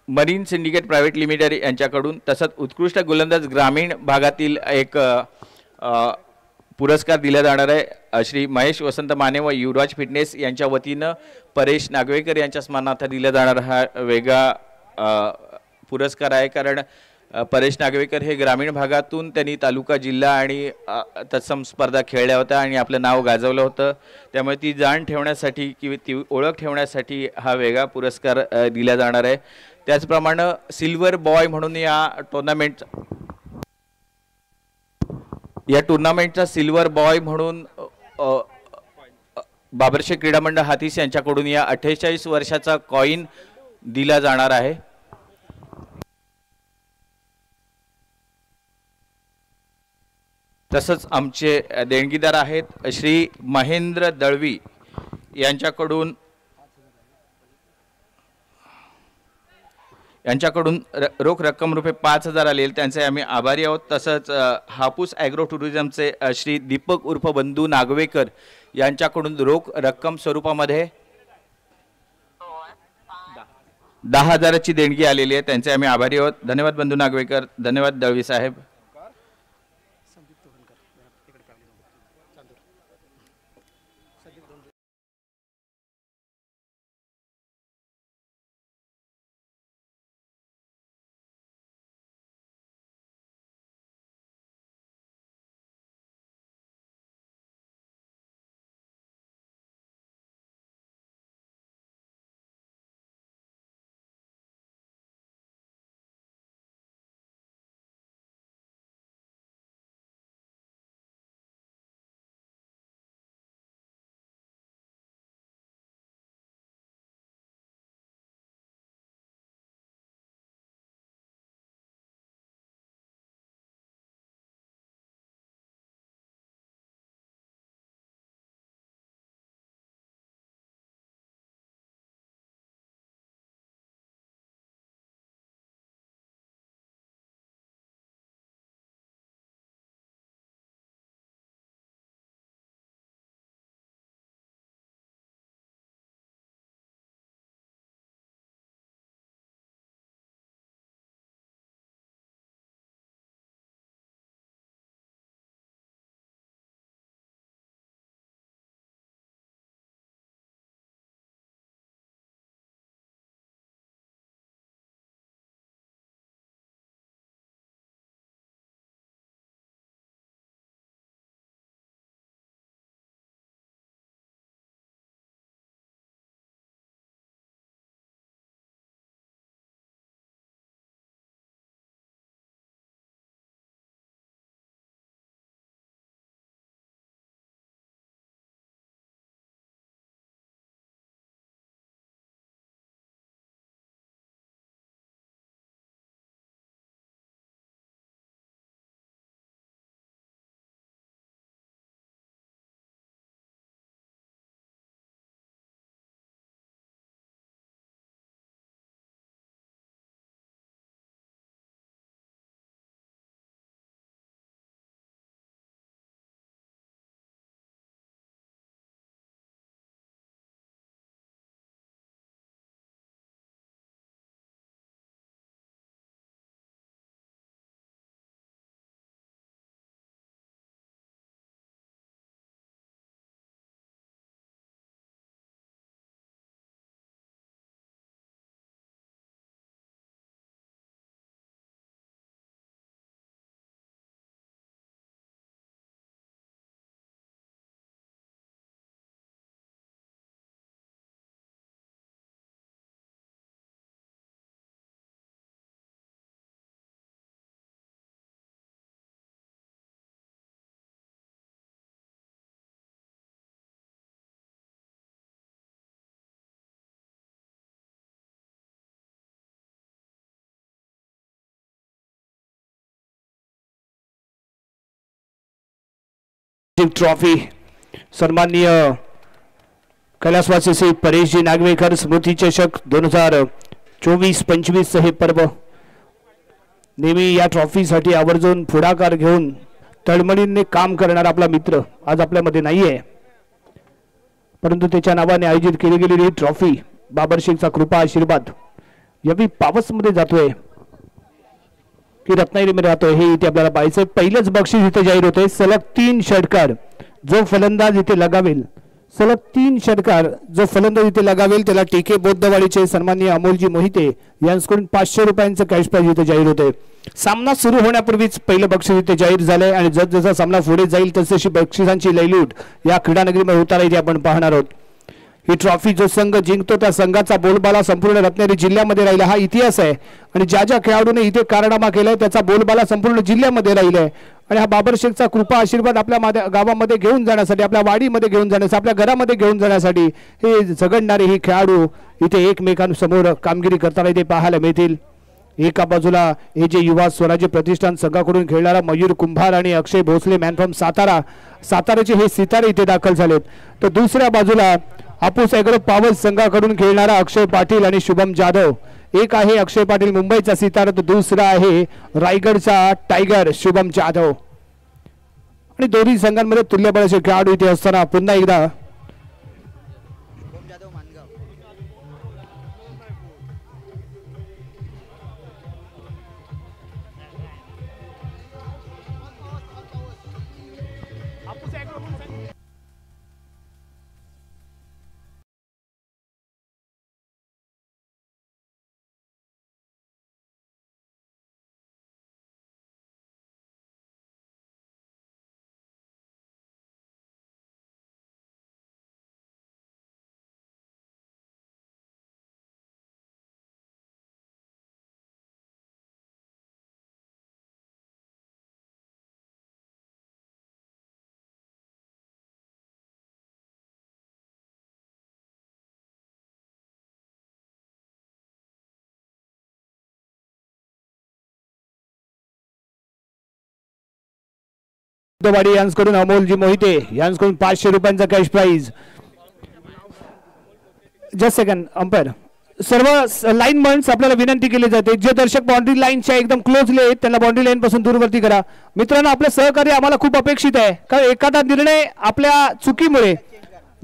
Marine syndicate private limited यांच्याकडून, तसंच उत्कृष्ट गोलंदाज ग्रामीण भागातील एक पुरस्कार दिला जाणार आहे। श्री महेश वसंत माने व युवराज फिटनेस यांच्या वतीनं परेश नागवेकर यांच्या स्मरणार्थ दिला जाणारा हा वेगळा पुरस्कार आहे। कारण परेश नागवेकर हे ग्रामीण भागातून त्यांनी तालुका जिल्हा आणि तत्सम स्पर्धा खेळल्या होत्या आणि आपलं नाव गाजवलं होतं। त्यामुळे ती जाण ठेवण्यासाठी किंवा ती ओळख ठेवण्यासाठी हा वेगळा पुरस्कार दिला जाणार आहे। त्याचप्रमाणे सिल्वर बॉय म्हणून या टुर्नामेंटचा सिल्वर बॉय म्हणून बाबरशेख क्रीडा मंडळ हातीस यांच्याकडून या 48 वर्षाचा कॉइन दिला जाणार आहे। तसंच आमचे देणगीदार आहेत श्री महेंद्र दळवी यांच्याकडून रोख रक्कम रुपये 5000 आलेले, त्यांचे आम्ही आभारी आहोत। तसंच हापूस ॲग्रो टुरिझमचे श्री दीपक उर्फ बंधू नागवेकर यांच्याकडून रोख रक्कम स्वरूपामध्ये 10,000ची देणगी आलेली आहे, त्यांचे आम्ही आभारी आहोत। धन्यवाद बंधू नागवेकर, धन्यवाद दळवी साहेब। ट्रॉफी सन्माननीय कैलासवासी श्री परेश जी नागवेकर स्मृती चषक 2024-25 हे पर्व नेहमी या ट्रॉफीसाठी आवर्जून पुढाकार घेऊन तळमळीने काम करणारा आपला मित्र आज आपल्यामध्ये नाहीये, परंतु त्याच्या नावाने आयोजित केली गेलेली ट्रॉफी बाबरशेखचा कृपा आशीर्वाद यावेळी पावस मध्ये जातोय की रत्नागिरीमध्ये राहतोय हे इथे आपल्याला पाहायचं. पहिलंच बक्षीस इथे जाहीर होते. सलग 3 षटकार जो फलंदाज इथे लगावेल, सलग 3 षटकार जो फलंदाज इथे लगावेल त्याला टीके बौद्धवाडीचे सन्माननीय अमोलजी मोहिते यांच्याकडून 500 रुपयांचं कॅश प्राइज इथे जाहीर होते. सामना सुरू होण्यापूर्वीच पहिलं बक्षीस इथे जाहीर झालंय आणि जसा सामना पुढे जाईल तशी बक्षिसांची लयलूट या क्रीडा नगरीमध्ये होताना इथे आपण पाहणार आहोत. ही ट्रॉफी जो संघ जिंकतो त्या संघाचा बोलबाला संपूर्ण रत्नागिरी जिल्ह्यामध्ये राहिला हा इतिहास आहे. आणि ज्या ज्या खेळाडूने इथे कारनामा केलाय त्याचा बोलबाला संपूर्ण जिल्ह्यामध्ये राहिलाय. आणि हा बाबर शेखचा कृपा आशीर्वाद आपल्या गावामध्ये घेऊन जाण्यासाठी, आपल्या वाडीमध्ये घेऊन जाण्यासाठी, आपल्या घरामध्ये घेऊन जाण्यासाठी हे झगडणारे ही खेळाडू इथे एकमेकांसमोर कामगिरी करताना इथे पाहायला मिळतील. एका बाजूला हे जे युवा स्वराज्य प्रतिष्ठान संघाकडून खेळणारा मयूर कुंभार आणि अक्षय भोसले मॅन फ्रॉम साताराचे हे सितारे इथे दाखल झालेत. तर दुसऱ्या बाजूला हापूस ॲग्रो पॉवर संघाकडून खेळणारा अक्षय पाटील आणि शुभम जाधव. एक आहे अक्षय पाटील मुंबईचा सितारा तर दुसरा आहे रायगडचा टायगर शुभम जाधव. आणि दोन्ही संघांमध्ये तुल्यबळाचे खेळाडू इथे असताना पुन्हा एकदा वाडी यांच्याकडून अमोलजी मोहिते यांच्याकडून 500 रुपयांचा cash prize. Just second umpire. सर्व लाईनमन्स आपल्याला विनंती केली जाते जे दर्शक बाउंड्री लाईनच्या एकदम क्लोजली आहेत त्यांना बाउंड्री लाईन पासून दूरवर्ती करा. मित्रांनो आपलं सहकार्य आम्हाला खूप अपेक्षित आहे कारण एखादा निर्णय आपल्या चुकीमुळे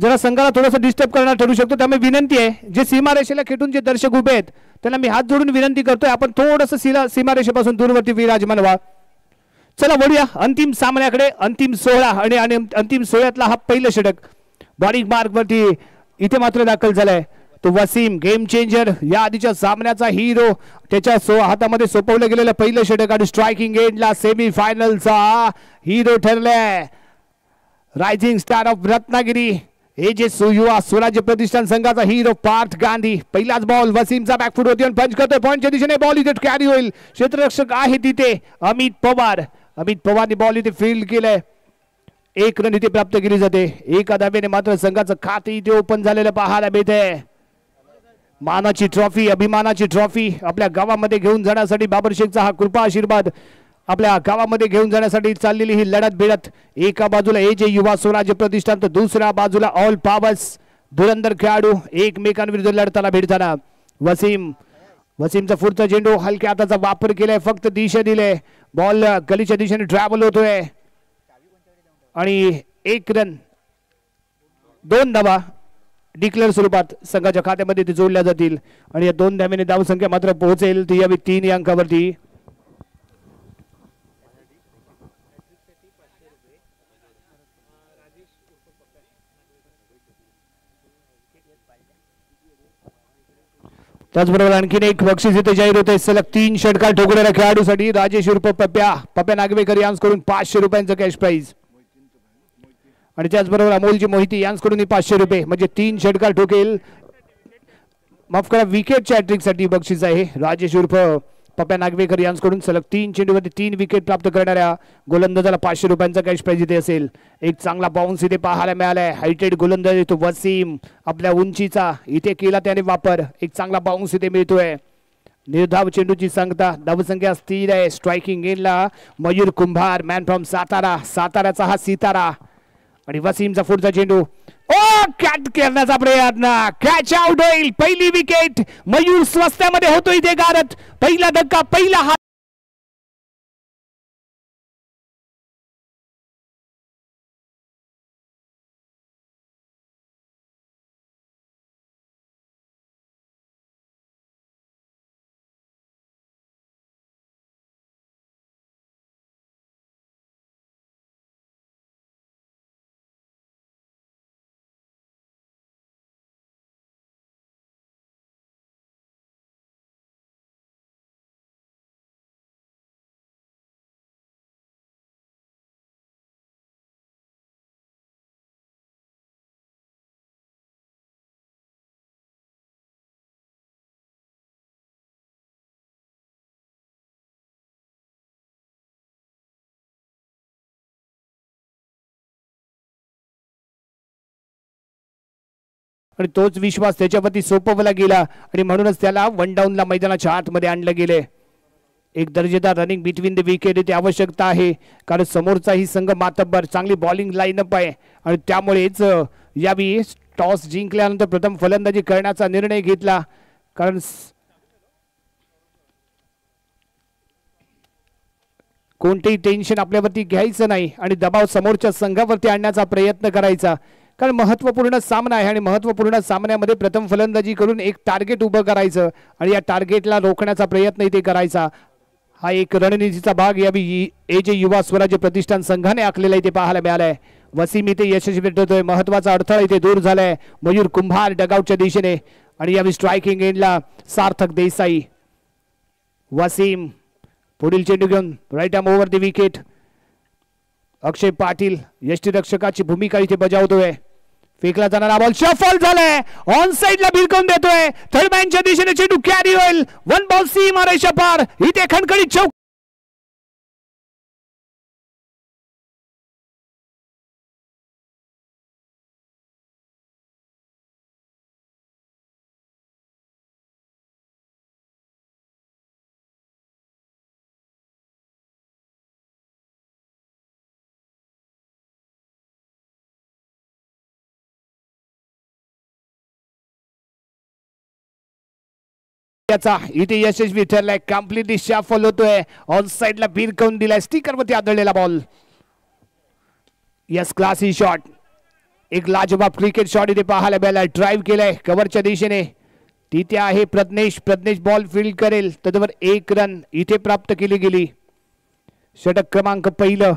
जरा संघाला थोडंसं डिस्टर्ब करणार ठरू शकतो. त्यामुळे विनंती आहे जे सीमारेषेला खेटून जे दर्शक उभे आहेत त्यांना मी हात जोडून विनंती करतोय आपण थोडंसं सीमारेषेपासून दूरवर्ती विराजमान व्हा. चला वळूया अंतिम सामन्याकडे. अंतिम 16 आणि अंतिम 16तला हा पहिलं षटक बॉलिंग मार्कवरती इथे मात्र दाखल झालाय. तो वसीम गेम चेंजर या आधीच्या सामन्याचा हिरो त्याच्या हातामध्ये सोपवलं गेलेलं पहिलं षटक आणि स्ट्रायकिंग एंडला सेमी फायनलचा हिरो ठरलाय. रायझिंग स्टार ऑफ रत्नागिरी हे जे युवा स्वराज्य प्रतिष्ठान संघाचा हिरो पार्थ गांधी. पहिलाच बॉल वसीमचा बॅकफुट होती आणि पंच करतोय पॉईंटच्या दिशेने. बॉल इथे कॅरी होईल. क्षेत्ररक्षक आहे तिथे अमित पवारने बॉल इथे फील्ड केलाय. 1 रन इथे प्राप्त केली जाते. एका धावेने मात्र संघाचं खाते इथे ओपन झालेलं पाहायला मिळतंय. मानाची ट्रॉफी अभिमानाची ट्रॉफी आपल्या गावामध्ये घेऊन जाण्यासाठी बाबर शेखचा हा कृपा आशीर्वाद आपल्या गावामध्ये घेऊन जाण्यासाठी चाललेली ही लढत भिडत. एका बाजूला हे जे युवा स्वराज्य प्रतिष्ठान तर दुसऱ्या बाजूला ऑल पॉवर्स धुरंधर खेळाडू एकमेकांविरुद्ध लढताना भिडताना. वसीमचा पुढचा चेंडू हलक्या हाताचा वापर केलाय. फक्त दिशा दिले. बॉल गलीच्या दिशेने ट्रॅव्हल होतोय आणि 1 रन 2 धावा डिक्लेअर स्वरूपात संघाच्या खात्यामध्ये ते जोडल्या जातील आणि या 2 धावेने धावसंख्या मात्र पोहोचेल ती यावी 3 या अंकावरती. त्याचबरोबर आणखीन एक बक्षीस इथे जाहीर होते. सलग 3 षटकार ठोकणाऱ्या खेळाडूसाठी राजेश उर्फ पप्या नागवेकर यांच्याकडून 500 रुपयांचं कॅश प्राइज आणि त्याचबरोबर अमोलजी मोहिते यांच्याकडून 500 रुपये म्हणजे 3 षटकार ठोकेल. माफ करा विकेटच्या हॅट्रिकसाठी बक्षीस आहे. राजेश उर्फ पप्या नागवेकर यांच्याकडून सलग 3 चेंडूमध्ये 3 विकेट प्राप्त करणाऱ्या गोलंदाजाला 500 रुपयांचा कॅश प्राइज इथे असेल. एक चांगला बाउन्स इथे पाहायला मिळालाय. हायटेड गोलंदाज येतो वसीम आपल्या उंचीचा इथे केला त्याने वापर. एक चांगला बाउन्स इथे मिळतोय. निर्धाव चेंडूची संख्या धावसंख्या स्थिर आहे. स्ट्रायकिंग एंडला मयूर कुंभार मॅन फ्रॉम साताराचा हा सितारा आणि वसीमचा पुढचा चेंडू कॅच करण्याचा प्रयत्न. कॅच आउट होईल. पहिली विकेट मयूर स्वस्त्यामध्ये होतो इथे गारत. पहिला धक्का पहिला आणि तोच विश्वास त्याच्यावरती सोपवला गेला आणि म्हणूनच त्याला वन डाऊनला मैदानाच्या आतमध्ये आणलं गेले. एक दर्जेदार रनिंग बिटवीन द विकेट इथे आवश्यकता आहे, कारण समोरचाही संघ मातब्बर चांगली बॉलिंग लाईनअप आहे आणि त्यामुळेच यावेळी टॉस जिंकल्यानंतर प्रथम फलंदाजी करण्याचा निर्णय घेतला. कारण कोणतेही टेन्शन आपल्यावरती घ्यायचं नाही आणि दबाव समोरच्या संघावरती आणण्याचा प्रयत्न करायचा, कारण महत्त्वपूर्ण सामना आहे आणि महत्त्वपूर्ण सामन्यामध्ये प्रथम फलंदाजी करून एक टार्गेट उभं करायचं आणि या टार्गेटला रोखण्याचा प्रयत्न इथे करायचा. हा एक रणनीतीचा भाग यावेळी एजे युवा स्वराज्य प्रतिष्ठान संघाने आखलेला इथे पाहायला मिळालाय. वसीम इथे यशस्वी ठरतोय, महत्वाचा अडथळा इथे दूर झालाय. मयूर कुंभार डगआउटच्या दिशेने आणि यावेळी स्ट्रायकिंग एंडला सार्थक देसाई. वसीम पुढील चेंडू घेऊन right arm over the wicket. Akshay Patil यष्टीरक्षकाची भूमिका इथे बजावतोय. फेकला जाणारा बॉल शफल झालाय, ऑन साइडला भिरकवून देतोय. थर्डमॅनच्या दिशेने चेंडू कॅरी होईल. वन बॉल सीमा रेषा पार. इथे खणखणीत चौक. इथे यशस्वी ठरलाय. कम्प्लिटली शफल होतोय. ऑन साइडला भिरकवून दिलाय. स्टिकर वरती आदळलेला बॉल. Yes classy shot. एक लाजवाब क्रिकेट शॉट इथे पाहायला मिळाला. ड्राईव्ह केलाय कव्हरच्या दिशेने. तिथे आहे प्रज्ञेश. प्रज्ञेश बॉल फील्ड करेल. त्याच्यावर एक रन इथे प्राप्त केली गेली. षटक क्रमांक पहिलं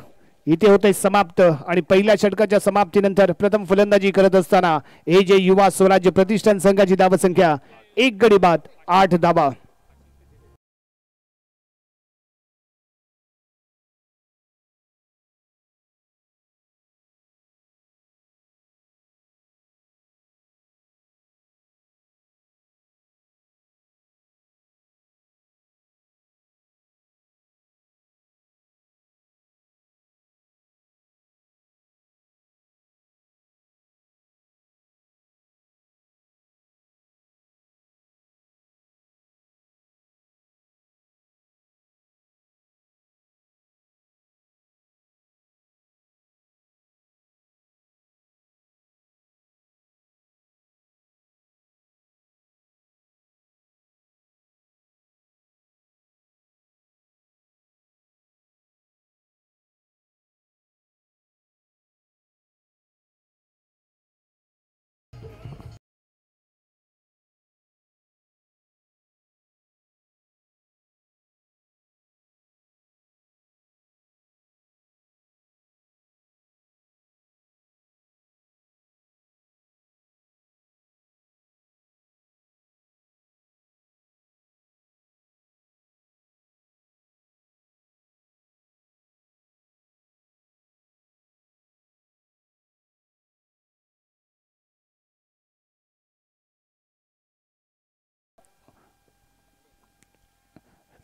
इथे होते समाप्त आणि पहिल्या षटकाच्या समाप्तीनंतर प्रथम फलंदाजी करत असताना एजे युवा स्वराज्य प्रतिष्ठान संघाची धावसंख्या 1 गडी बाद 8 धावा.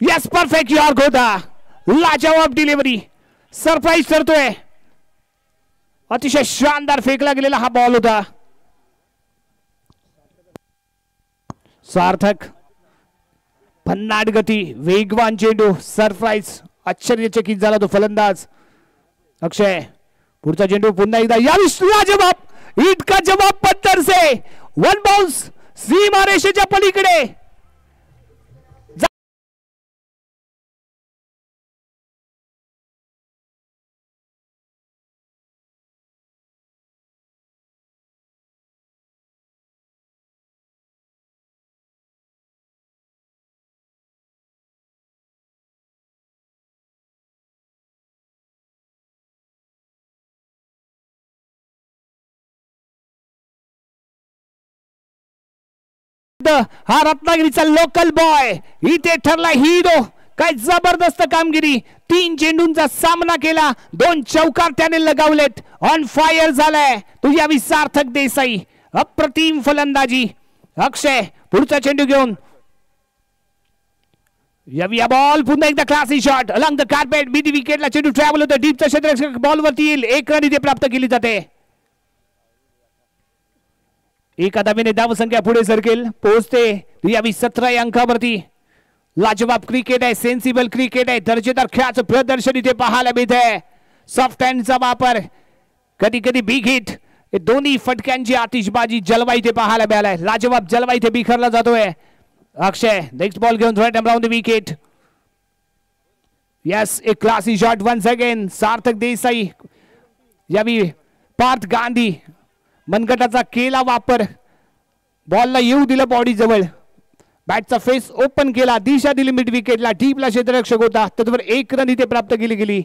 यस परफेक्ट यॉर्क होता. लाजवाब डिलिव्हरी. सरप्राईज ठरतोय. अतिशय शानदार फेकला गेलेला हा बॉल होता. सार्थक भन्नाट गती, वेगवान चेंडू. सरप्राईज. आश्चर्यचकित झाला तो फलंदाज अक्षय. पुढचा चेंडू पुन्हा एकदा यावेळी लाजवाब. इतका जवाब पत्थर से. वन बाउंस सीमा रेषेच्या पलीकडे. हा रत्नागिरीचा लोकल बॉय इथे ठरला हिरो. काय जबरदस्त कामगिरी. 3 चेंडूंचा सामना केला. 2 चौकार त्याने लगावलेत. ऑन फायर झालाय तो यावी सार्थक देसाई. अप्रतिम फलंदाजी. अक्षय पुढचा चेंडू घेऊन यावी बॉल पुन्हा एकदा classy shot along the carpet. बीडी विकेटला चेंडू ट्रॅव्हल होतो. डीपचा क्षेत्ररक्षक बॉल वरती येईल. 1 रन इथे प्राप्त केली जाते. एका धावेने धावसंख्या पुढे सरकेल, पोहोचते यावी 17 या अंकावरती. लाजवाब क्रिकेट आहे, सेन्सिबल क्रिकेट आहे, दर्जेदार खेळाचं प्रदर्शन इथे पाहायला मिळत आहे. सॉफ्ट हँडचा वापर, कधी कधी बिग हिट, दोन्ही फटक्यांची आतिषबाजी जलवा इथे पाहायला मिळालाय. लाजवाब जलवा इथे बिखरला जातोय. अक्षय नेक्स्ट बॉल घेऊन right around the wicket. Yes, a classy shot once again. Sarthak Desai यावी पार्थ गांधी मनगटाचा केला वापर, बॉलला येऊ दिलं बॉडी जवळ, बॅटचा फेस ओपन केला, दिशा दिली मिड विकेटला, डीपला क्षेत्ररक्षक होता, त्याच्यावर 1 रन इथे प्राप्त केली गेली.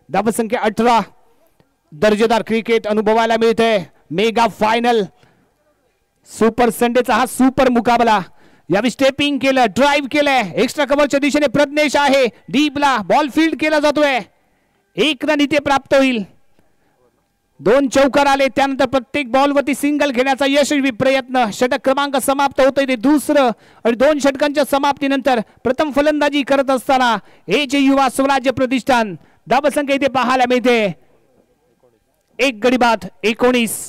धावसंख्या 18. दर्जेदार क्रिकेट अनुभवायला मिळतंय. मेगा फायनल सुपर संडेचा हा सुपर मुकाबला. यावेळी स्टेपिंग केलं, ड्राईव्ह केलंय, एक्स्ट्रा कव्हरच्या दिशेने प्रज्ञेश आहे, डीपला बॉल फील्ड केला जातोय. 1 रन इथे प्राप्त होईल. 2 चौकार आले, त्यानंतर प्रत्येक बॉलवरती सिंगल घेण्याचा यशस्वी प्रयत्न. षटक क्रमांक समाप्त होतोय ते दुसरं, आणि 2 षटकांच्या समाप्तीनंतर प्रथम फलंदाजी करत असताना एजे युवा स्वराज्य प्रतिष्ठान. धावसंख्या इथे पाहायला मिळते 1 गडी बाद 19.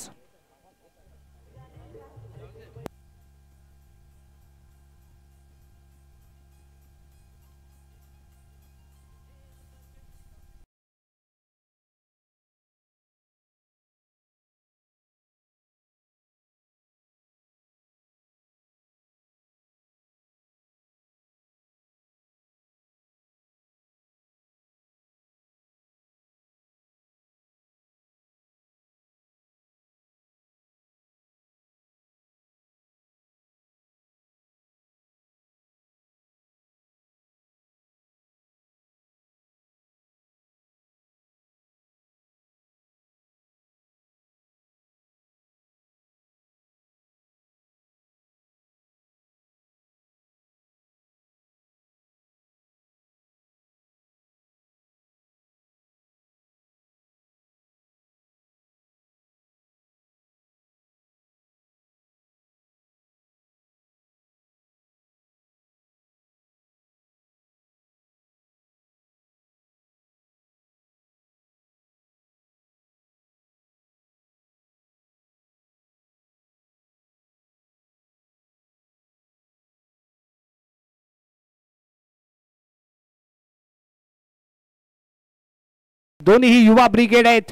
दोन्ही युवा ब्रिगेड आहेत,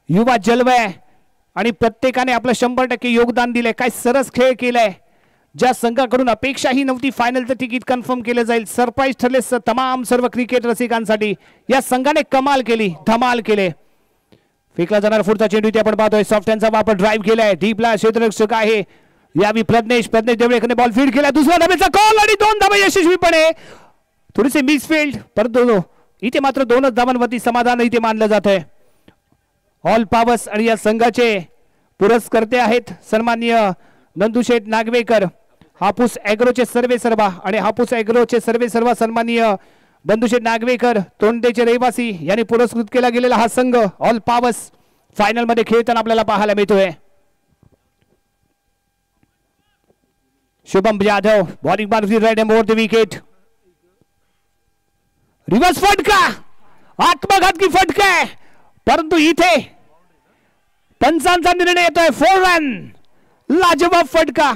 युवा जलवा, आणि प्रत्येकाने आपलं 100% योगदान दिलंय. काय सरस खेळ केलाय. ज्या संघाकडून अपेक्षाही नव्हती फायनलचं तिकीट कन्फर्म केलं जाईल, सरप्राईज ठरले तमाम सर्व क्रिकेट रसिकांसाठी. या संघाने कमाल केली, धमाल केले. फेकला जाणार पुढचा चेंडू इथे आपण पाहतोय. सॉफ्ट हँडचा वापर, ड्राईव्ह केलाय, डीपला क्षेत्ररक्षक आहे यावी प्रज्ञेश देवळेकरने बॉल फील्ड केला, दुसऱ्या धावेचा कॉल आणि 2 धावा यशस्वीपणे. थोडेसे मिसफील्ड, परंतु इथे मात्र 2च धावांवरती समाधान इथे मानलं जात आहे. ऑल पावर्स आणि या संघाचे पुरस्कर्ते आहेत सन्माननीय नंदुशेठ नागवेकर, हापूस ॲग्रोचे सर्वे सर्वा, आणि हापूस ॲग्रोचे सर्वे सर्वा सन्माननीय बंधुशेठ नागवेकर तोंडेचे रहिवासी यांनी पुरस्कृत केला गेलेला हा संघ ऑल पावर्स फायनल मध्ये खेळताना आपल्याला पाहायला मिळतोय. Shubham Yadav bowling Maruti right end over the wicket. Reverse फटका, आत्मघातकी फटका आहे, परंतु इथे पंचांचा निर्णय येतोय 4 रन. लाजवाब फटका.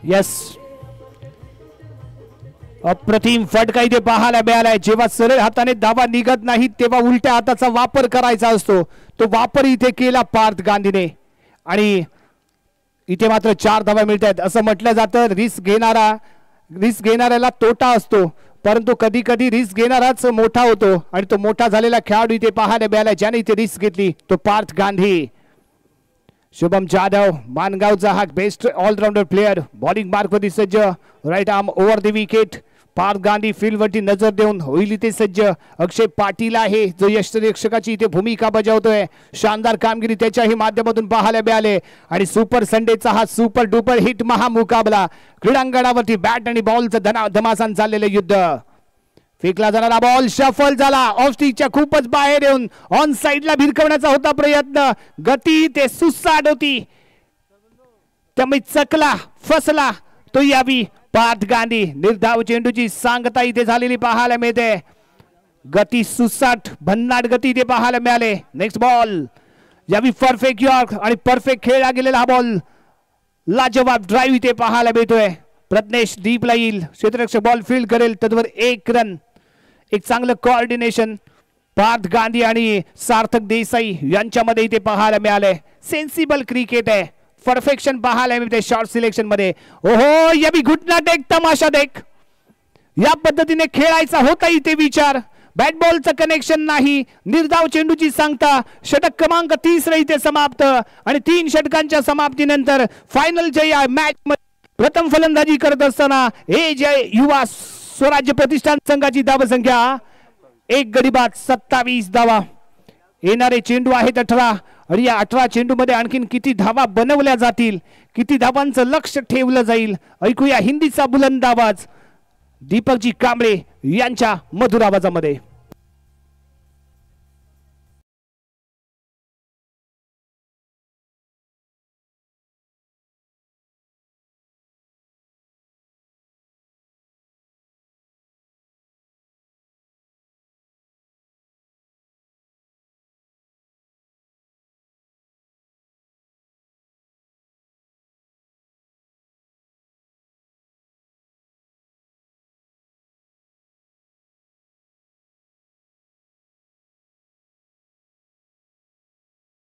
यस, अप्रतिम फटका इथे पाहायला मिळालाय. जेव्हा सरळ हाताने धावा निघत नाही तेव्हा उलट्या हाताचा वापर करायचा असतो, तो वापर इथे केला पार्थ गांधीने, आणि इथे मात्र 4 धावा मिळत आहेत. असं म्हटलं जातं रिस्क घेणाऱ्याला तोटा असतो, परंतु कधी कधी रिस्क घेणाराच मोठा होतो, आणि तो मोठा झालेला खेळाडू इथे पाहायला मिळाला ज्याने इथे रिस्क घेतली, तो पार्थ गांधी. शुभम जाधव मानगावचा हा बेस्ट ऑलराउंडर प्लेयर, बॉलिंग मार्कवरती सज्ज, right arm over the wicket. Parth Gandhi फील्डवरती नजर देऊन होईल इथे सज्ज. अक्षय पाटील आहे जो यष्टिरक्षकाची इथे भूमिका बजावतोय. शानदार कामगिरी त्याच्याही माध्यमातून पाहायला मिळाले, आणि सुपर संडेचा हा सुपर डुपर हिट महामुकाबला. क्रीडांगणावरती बॅट आणि बॉलचं धमासान चाललेलं युद्ध. फेकला जाणारा बॉल शफल झाला, ऑफ स्टिकच्या खूपच बाहेर येऊन ऑन साइडला भिरकवण्याचा होता प्रयत्न. गती ते सुसाट होती, त्यामुळे चकला फसला तो यावी पार्थ गांधी निर्धाव चेंडूची सांगता इथे झालेली पाहायला मिळते. गती सुसाट भन्नाट गती इथे पाहायला मिळाले. नेक्स्ट बॉल यावी परफेक्ट यॉर्क आणि परफेक्ट खेळला गेलेला हा बॉल लाजवाब ड्राईव्ह इथे पाहायला मिळतोय. प्रज्ञेश डीपला येईल, क्षेत्ररक्षक बॉल फील्ड करेल, तद्वर 1 रन. एक चांगलं कोऑर्डिनेशन पार्थ गांधी आणि सार्थक देसाई यांच्यामध्ये इथे पाहायला मिळालंय. सेन्सिबल क्रिकेट आहे, परफेक्शन पाहायला मिळते शॉर्ट सिलेक्शन मध्ये. ओहो या भी घुटना टेक तमाशा देख, या पद्धतीने खेळायचा होता इथे विचार. बॅट बॉलचं कनेक्शन नाही, निर्धाव चेंडूची सांगता. षटक क्रमांक 30 इथे समाप्त आणि 3 षटकांच्या समाप्तीनंतर फायनल जय मॅच प्रथम फलंदाजी करत असताना हे जय युवा स्वराज्य प्रतिष्ठान संघाची धावसंख्या 1 गडी बाद 27 धावा. येणारे चेंडू आहेत 18 आणि या 18 चेंडू मध्ये आणखीन किती धावा बनवल्या जातील, किती धावांचं लक्ष ठेवलं जाईल, ऐकूया हिंदीचा बुलंद आवाज दीपकजी कांबळे यांच्या मधुर आवाजामध्ये.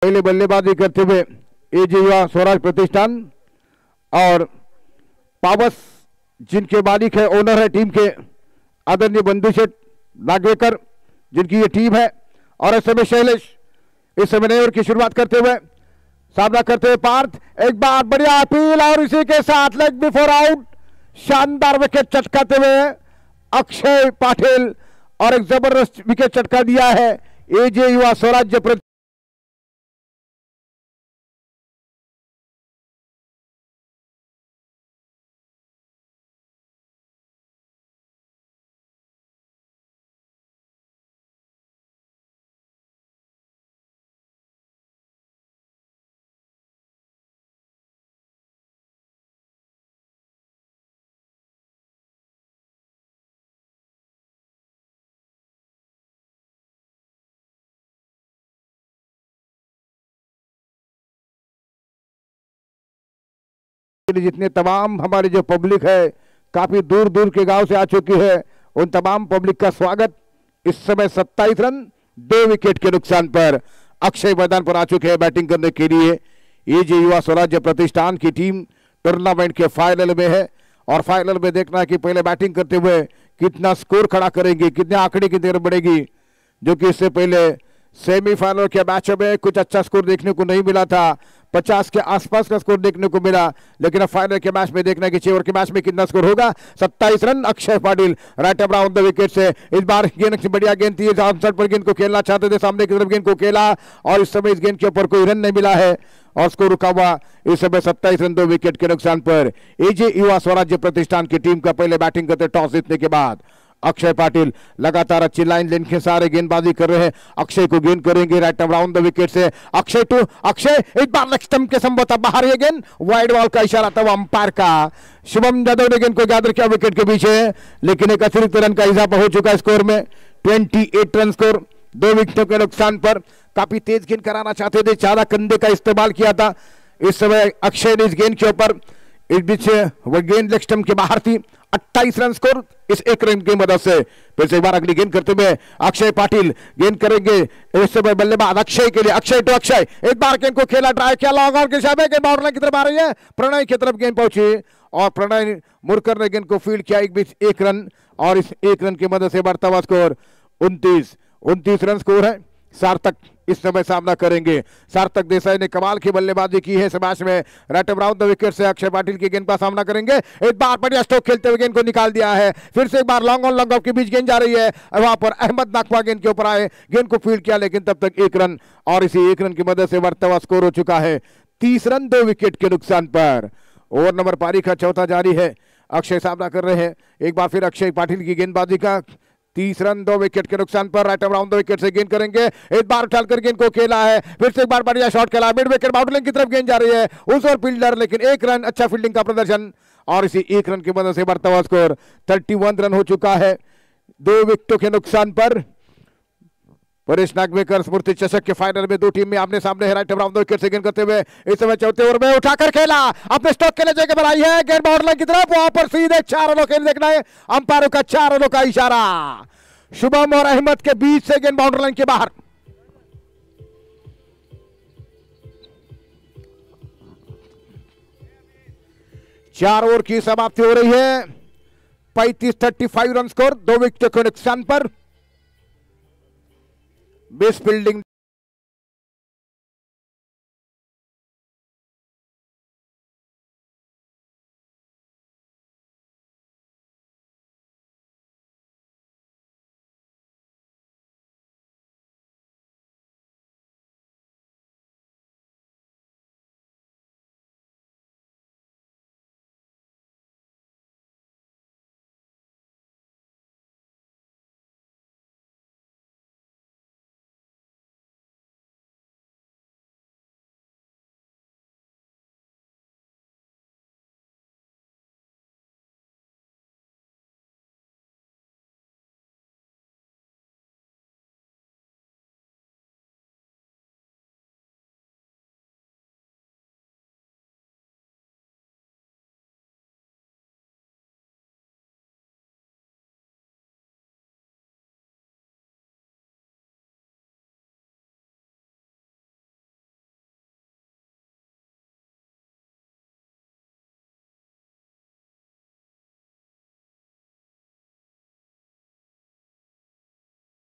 पहले बल्लेबाजी करते हुए एजे युवा स्वराज प्रतिष्ठान और पावस जिनके मालिक है, ओनर है टीम के आदरणीय बंधु शेठ नागवेकर जिनकी ये टीम है. और इस समय शैलेश इस समय नए ओवर की शुरुआत करते हुए सामना करते हुए पार्थ एक बार बढ़िया अपील और इसी के साथ लेग बिफोर आउट शानदार विकेट चटकाते हुए अक्षय पाटिल और एक जबरदस्त विकेट चटका दिया है एजे युवा स्वराज्य जितने तमाम हमारे जो पब्लिक है काफी दूर दूर के गांव से आ चुकी है, उन तमाम पब्लिक का स्वागत. इस समय 27 रन 2 विकेट के नुकसान पर अक्षय मैदान पर आ चुके हैं बैटिंग करने के लिए. ये जो युवा स्वराज्य प्रतिष्ठान की टीम टूर्नामेंट के फाइनल में है और फाइनल में देखना है कि पहले बैटिंग करते हुए कितना स्कोर खड़ा करेंगे, कितने आंकड़े की देर बढ़ेगी, जो कि इससे पहले सेमीफाइनल के मैच में कुछ अच्छा स्कोर देखने को नहीं मिला था. 50 के आसपास का स्कोर देखने को मिला, लेकिन अब फाइनल के मैच में देखना कि 6 ओवर के मैच में कितना स्कोर होगा. 27 run Akshay Patil right around the wicket से. इस बार गेंद बढ़िया गेंद थी, आउटसाइड पर गेंद को खेलना चाहते थे, सामने की तरफ गेंद को खेला और इस समय इस गेंद के ऊपर कोई रन नहीं मिला है और स्कोर रुका हुआ. इस समय 27 रन 2 विकेट के नुकसान पर एजे युवा स्वराज्य प्रतिष्ठान की टीम का पहले बैटिंग करते टॉस जीतने के बाद अक्षय पाटिल लगातार अच्छी लाइन लेन के सारे गेंदबाजी कर रहे हैं. अक्षय को गेंद करेंगे राइट अराउंड द विकेट से. अक्षय टू अक्षय एक बार लेग स्टंप के संभवतः बाहर ये गेंद वाइड बॉल का इशारा था अंपायर का. शुभम यादव ने गेंद को गैदर किया विकेट के पीछे, लेकिन एक अतिरिक्त रन का इजाफा हो चुका है स्कोर में. 28 रन स्कोर 2 विकेटों के नुकसान पर. काफी तेज गेंद कराना चाहते थे, ज्यादा कंधे का इस्तेमाल किया था. इस समय अक्षय ने इस गेंद के ऊपर इस बीच वह गेंद लेग स्टंप के बाहर थी. 28 रन स्कोर इस 1 रन की मदद से. फिर से एक बार अगली गेंद करते हुए अक्षय पाटिल गेंद करेंगे. इस समय बल्लेबाज अक्षय के लिए. अक्षय टू अक्षय एक बार गेंद को खेला, ड्राइव किया लॉन्ग ऑन के सामने के बाउंड्री की तरफ आ रही है. प्रणय की तरफ गेंद पहुंची और प्रणय मुरकर ने गेंद को फील्ड किया. एक बीच 1 रन और इस 1 रन की मदद से बढ़ता हुआ स्कोर 29 रन स्कोर है. सार्थक इस समय सामना करेंगे. सार्थक देसाई ने कमाल की बल्लेबाजी की है इस मैच में. राइट अराउंड द विकेट से अक्षय पाटिल की गेंद का सामना करेंगे. एक बार बढ़िया स्ट्रोक खेलते हुए गेंद को निकाल दिया है. फिर से एक बार लॉन्ग ऑन लॉन्ग ऑफ के बीच गेंद जा रही है. वहां पर अहमद नाकवा गेंद के ऊपर आए, गेंद को फील्ड किया, लेकिन तब तक 1 रन और इसी 1 रन की मदद से बढ़ता हुआ स्कोर हो चुका है 30 रन 2 विकेट के नुकसान पर. ओवर नंबर पारी का चौथा जारी है. अक्षय सामना कर रहे हैं. एक बार फिर अक्षय पाटिल की गेंदबाजी का 30 रन 2 विकेट के नुकसान पर. राइट अराउंड द विकेट से गेंद करेंगे. एक बार उछालकर गेंद को खेला है. फिर से एक बार बढ़िया शॉट खेला. मिड विकेट बाउंड्री की तरफ गेंद जा रही है. उस और फील्डर, लेकिन 1 रन. अच्छा फील्डिंग का प्रदर्शन और इसी एक रन की मदद से बढ़ता हुआ स्कोर 31 रन हो चुका है 2 विकेटों के नुकसान पर। परेश नागवेकर स्मृति चषक के फाइनल में 2 टीम में आमने सामने है। राइट अराउंड 2 विकेट से गेंद करते हुए इस समय चौथे ओवर में उठाकर खेला, अपने स्टॉक के लिए जगह बनाई है, गेंद बाउंड्री लाइन की तरफ, वहां पर सीधे 4 रनों के लिए देखना है अंपायरों का 4 रनों का इशारा। शुभम और अहमद के बीच से गेंद बाउंड्री लाइन के बाहर। चार ओवर की समाप्ति हो रही है, 35-35 रन स्कोर, 2 विकेट के नुकसान पर। बेस फील्डिंग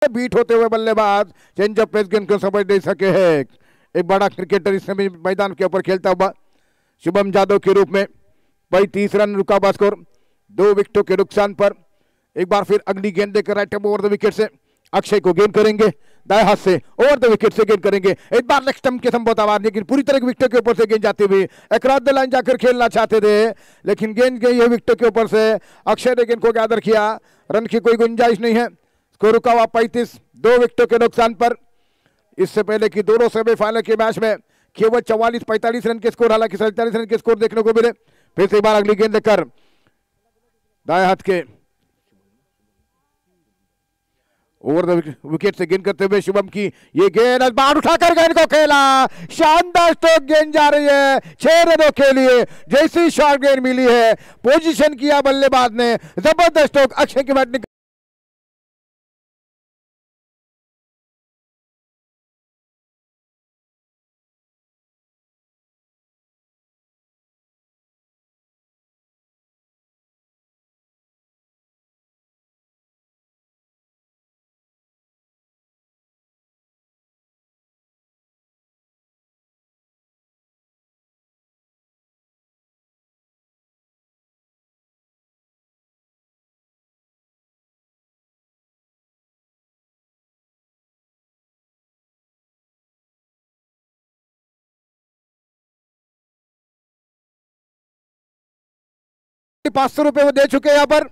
बीट होते हुए बल्लेबाज चेंजअप पेस गेंद को समझ नहीं सके हैं। एक बड़ा क्रिकेटर इस समय मैदान के ऊपर खेलता हुआ शुभम यादव के रूप में 35 रन रुका हुआ स्कोर, 2 विकेटों के नुकसान पर। एक बार फिर अगली गेंद देकर राइट ओवर द विकेट से अक्षय को गेंद करेंगे, दाएं हाथ से ओवर द विकेट से गेंद करेंगे। एक बार लेग स्टंप के संभवत आवाज, लेकिन पूरी तरह विकेट के ऊपर से गेंद जाती हुई अक्रॉस द लाइन जाकर खेलना चाहते थे, लेकिन गेंद गई है विकेट के ऊपर से। अक्षय ने गेंद को गैदर किया, रन की कोई गुंजाइश नहीं है। स्कोर रुका हुआ 35, 2 विकेटों के नुकसान पर। इससे पहले कि दोनों सेमीफाइनल के मैच में केवल 44-45 रन के स्कोर, हालांकि 47 रन के स्कोर देखने को मिले। फिर से एक बार अगली गेंद लेकर दाएं हाथ के ओवर द विकेट से गेंद करते हुए शुभम की ये गेंद बाहर उठाकर गेंद को खेला, शानदार स्ट्रोक, गेंद जा रही है 6 रनों के लिए। जैसी शॉर्ट गेंद मिली है, पोजीशन किया बल्लेबाज ने, जबरदस्त स्ट्रोक, अक्षय की बैटिंग। ₹500 वो दे चुके हैं यहाँ पर।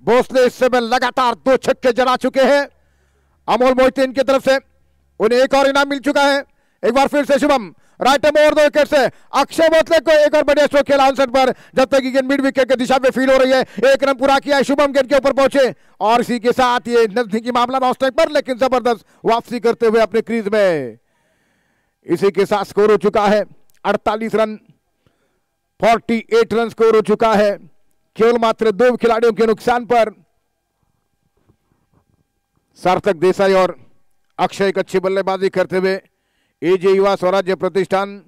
भोसले इस समय लगातार 2 छक्के जड़ा चुके हैं अमोल मोहितीन की तरफ से, उन्हें एक और इनाम मिल चुका है। एक बार फिर से शुभम राइट में ओवर 2 विकेट से अक्षय भोसले को एक और बढ़िया स्ट्रोक खेला आंसर पर, जब तक गेंद मिड विकेट की दिशा में फील हो रही है। 1 रन पूरा किया है, शुभम गेंद के ऊपर पहुंचे और इसी के साथ ये नजदीकी मामला नॉन स्ट्राइक पर, लेकिन जबरदस्त वापसी करते हुए अपने क्रीज में। इसी के साथ स्कोर हो चुका है 48 रन, 48 रन स्कोर हो चुका है, केवल मात्र 2 खिलाड़ियों के नुकसान पर। सार्थक देसाई और अक्षय एक अच्छी बल्लेबाजी करते हुए एजे युवा स्वराज्य प्रतिष्ठान,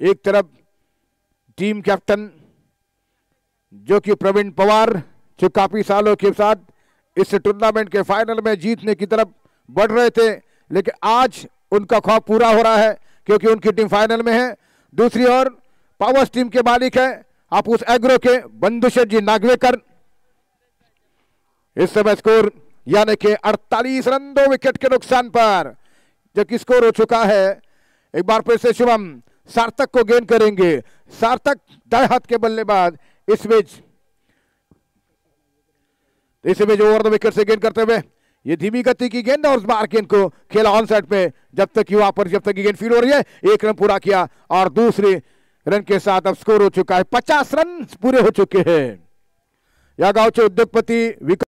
एक तरफ टीम कैप्टन जो कि प्रवीण पवार, जो काफी सालों के साथ इस टूर्नामेंट के फाइनल में जीतने की तरफ बढ़ रहे थे, लेकिन आज उनका ख्वाब पूरा हो रहा है क्योंकि उनकी टीम फाइनल में है। दूसरी ओर पावर्स टीम के मालिक है आपूस एग्रो के बंधुशेठ जी नागवेकर, इस समय स्कोर यानी कि 48 रन 2 विकेट के नुकसान पर जो कि स्कोर हो चुका है। एक बार फिर से शुभम सार्थक को गेंद करेंगे। सार्थक दाएं हाथ के बल्लेबाज इस बीच ओवर द विकेट से गेंद करते हुए ये धीमी गति की गेंद और उस बार गेंद को खेला ऑन साइड पे जब तक गेंद फील्ड हो रही है। एक रन पूरा किया और दूसरे रन के साथ अब स्कोर हो चुका है 50 रन पूरे हो चुके हैं। या गांवचे उद्योगपती विकास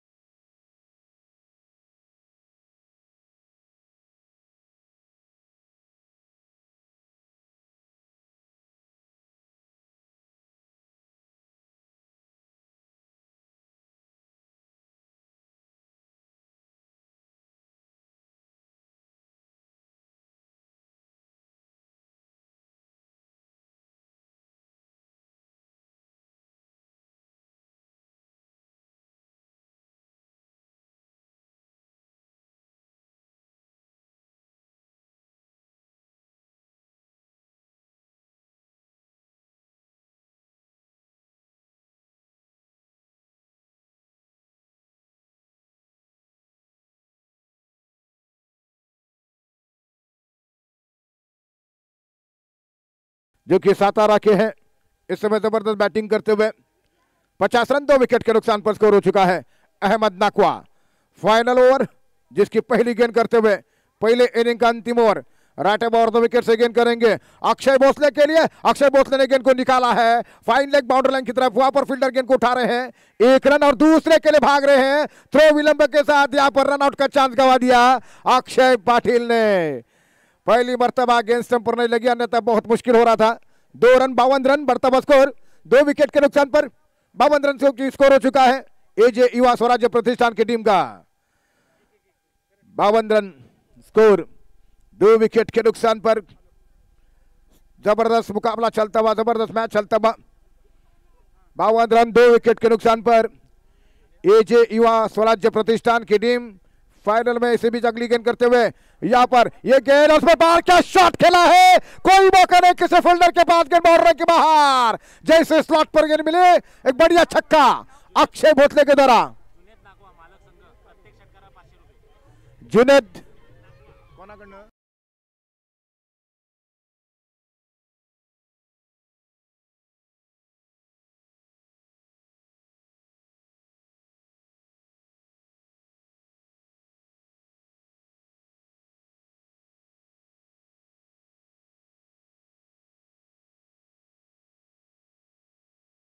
जो कि सातारा के हैं इस समय जबरदस्त बैटिंग करते हुए 50 रन 2 विकेट के नुकसान पर स्कोर हो चुका है। अहमद नकवा फाइनल ओवर जिसकी पहली गेंद करते हुए पहले इनिंग का अंतिम over right over the wicket से गेंद करेंगे अक्षय भोसले के लिए। अक्षय भोसले ने गेंद को निकाला है फाइन लेग बाउंड्री लाइन की तरफ। वहां पर फील्डर गेंद को उठा रहे हैं, एक रन और दूसरे के लिए भाग रहे हैं। थ्रो विलंब के साथ यहां पर रन आउट का चांस गंवा दिया अक्षय पाटिल ने। पहली मर्तबा गेंद स्टंप पर नहीं लगी, अन्यथा बहुत मुश्किल हो रहा था। 2 रन 52 रन बढ़ता स्कोर 2 विकेट के नुकसान पर 52 रन की स्कोर हो चुका है एजे युवा स्वराज्य प्रतिष्ठान की टीम का। 52 रन स्कोर 2 विकेट के नुकसान पर। जबरदस्त मुकाबला चलता हुआ, जबरदस्त मैच चलता हुआ। 52 रन 2 विकेट के नुकसान पर एजे युवा स्वराज्य प्रतिष्ठान की टीम फाइनल में इसी बीच अगली गेंद करते हुए यहां पर ये गेंद उसमें बाहर क्या शॉट खेला है, कोई मौका नहीं किसी फील्डर के पास, गेंद बाउंड्री के बाहर। जैसे स्लॉट पर गेंद मिले एक बढ़िया छक्का अक्षय भोसले के द्वारा। जुनेद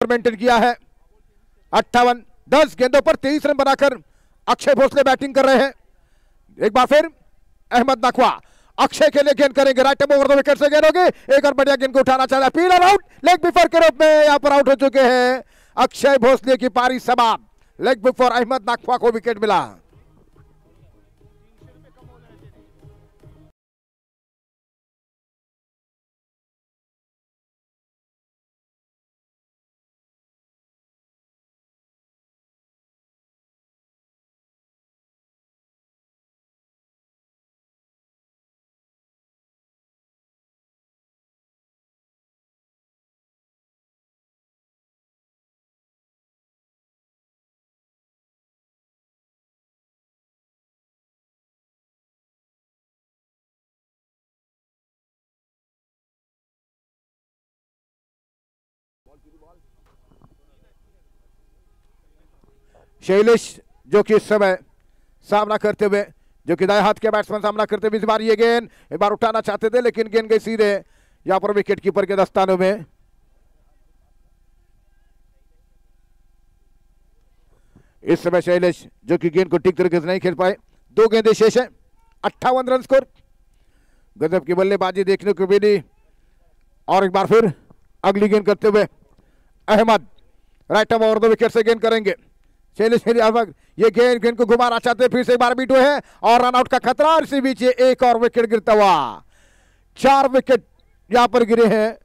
मेंटेन किया है। 58 10 गेंदों पर 23 रन बनाकर अक्षय भोसले बैटिंग कर रहे हैं। एक बार फिर अहमद नकवा अक्षय के लिए गेंद करेंगे, राइट ओवर द विकेट से गेंद होगी। एक और बढ़िया गेंद को उठाना चाहता है, पीलर आउट, लेग बिफोर के रूप में यहां पर आउट हो चुके हैं। अक्षय भोसले की पारी समाप्त, लेग बिफोर अहमद नकवा को विकेट मिला। शैलेश जो कि इस समय सामना करते हुए, जो कि दाएं हाथ के बैट्समैन सामना करते हुए इस बार ये गेंद एक बार उठाना चाहते थे लेकिन गेंद गई सीधे यहां पर विकेट कीपर के दस्तानों में। इस समय शैलेश जो कि गेंद को ठीक तरीके से नहीं खेल पाए। 2 गेंदें शेष है, 58 रन स्कोर। गजब की बल्लेबाजी देखने को मिली और एक बार फिर अगली गेंद करते हुए Ahmed right over the wicket से गेंद करेंगे। शैलेश ये गेंद को घुमाना चाहते फिर से एक बार बीट हुए हैं और रन आउट का खतरा और इसी बीच एक और विकेट गिरता हुआ। 4 विकेट यहां पर गिरे हैं।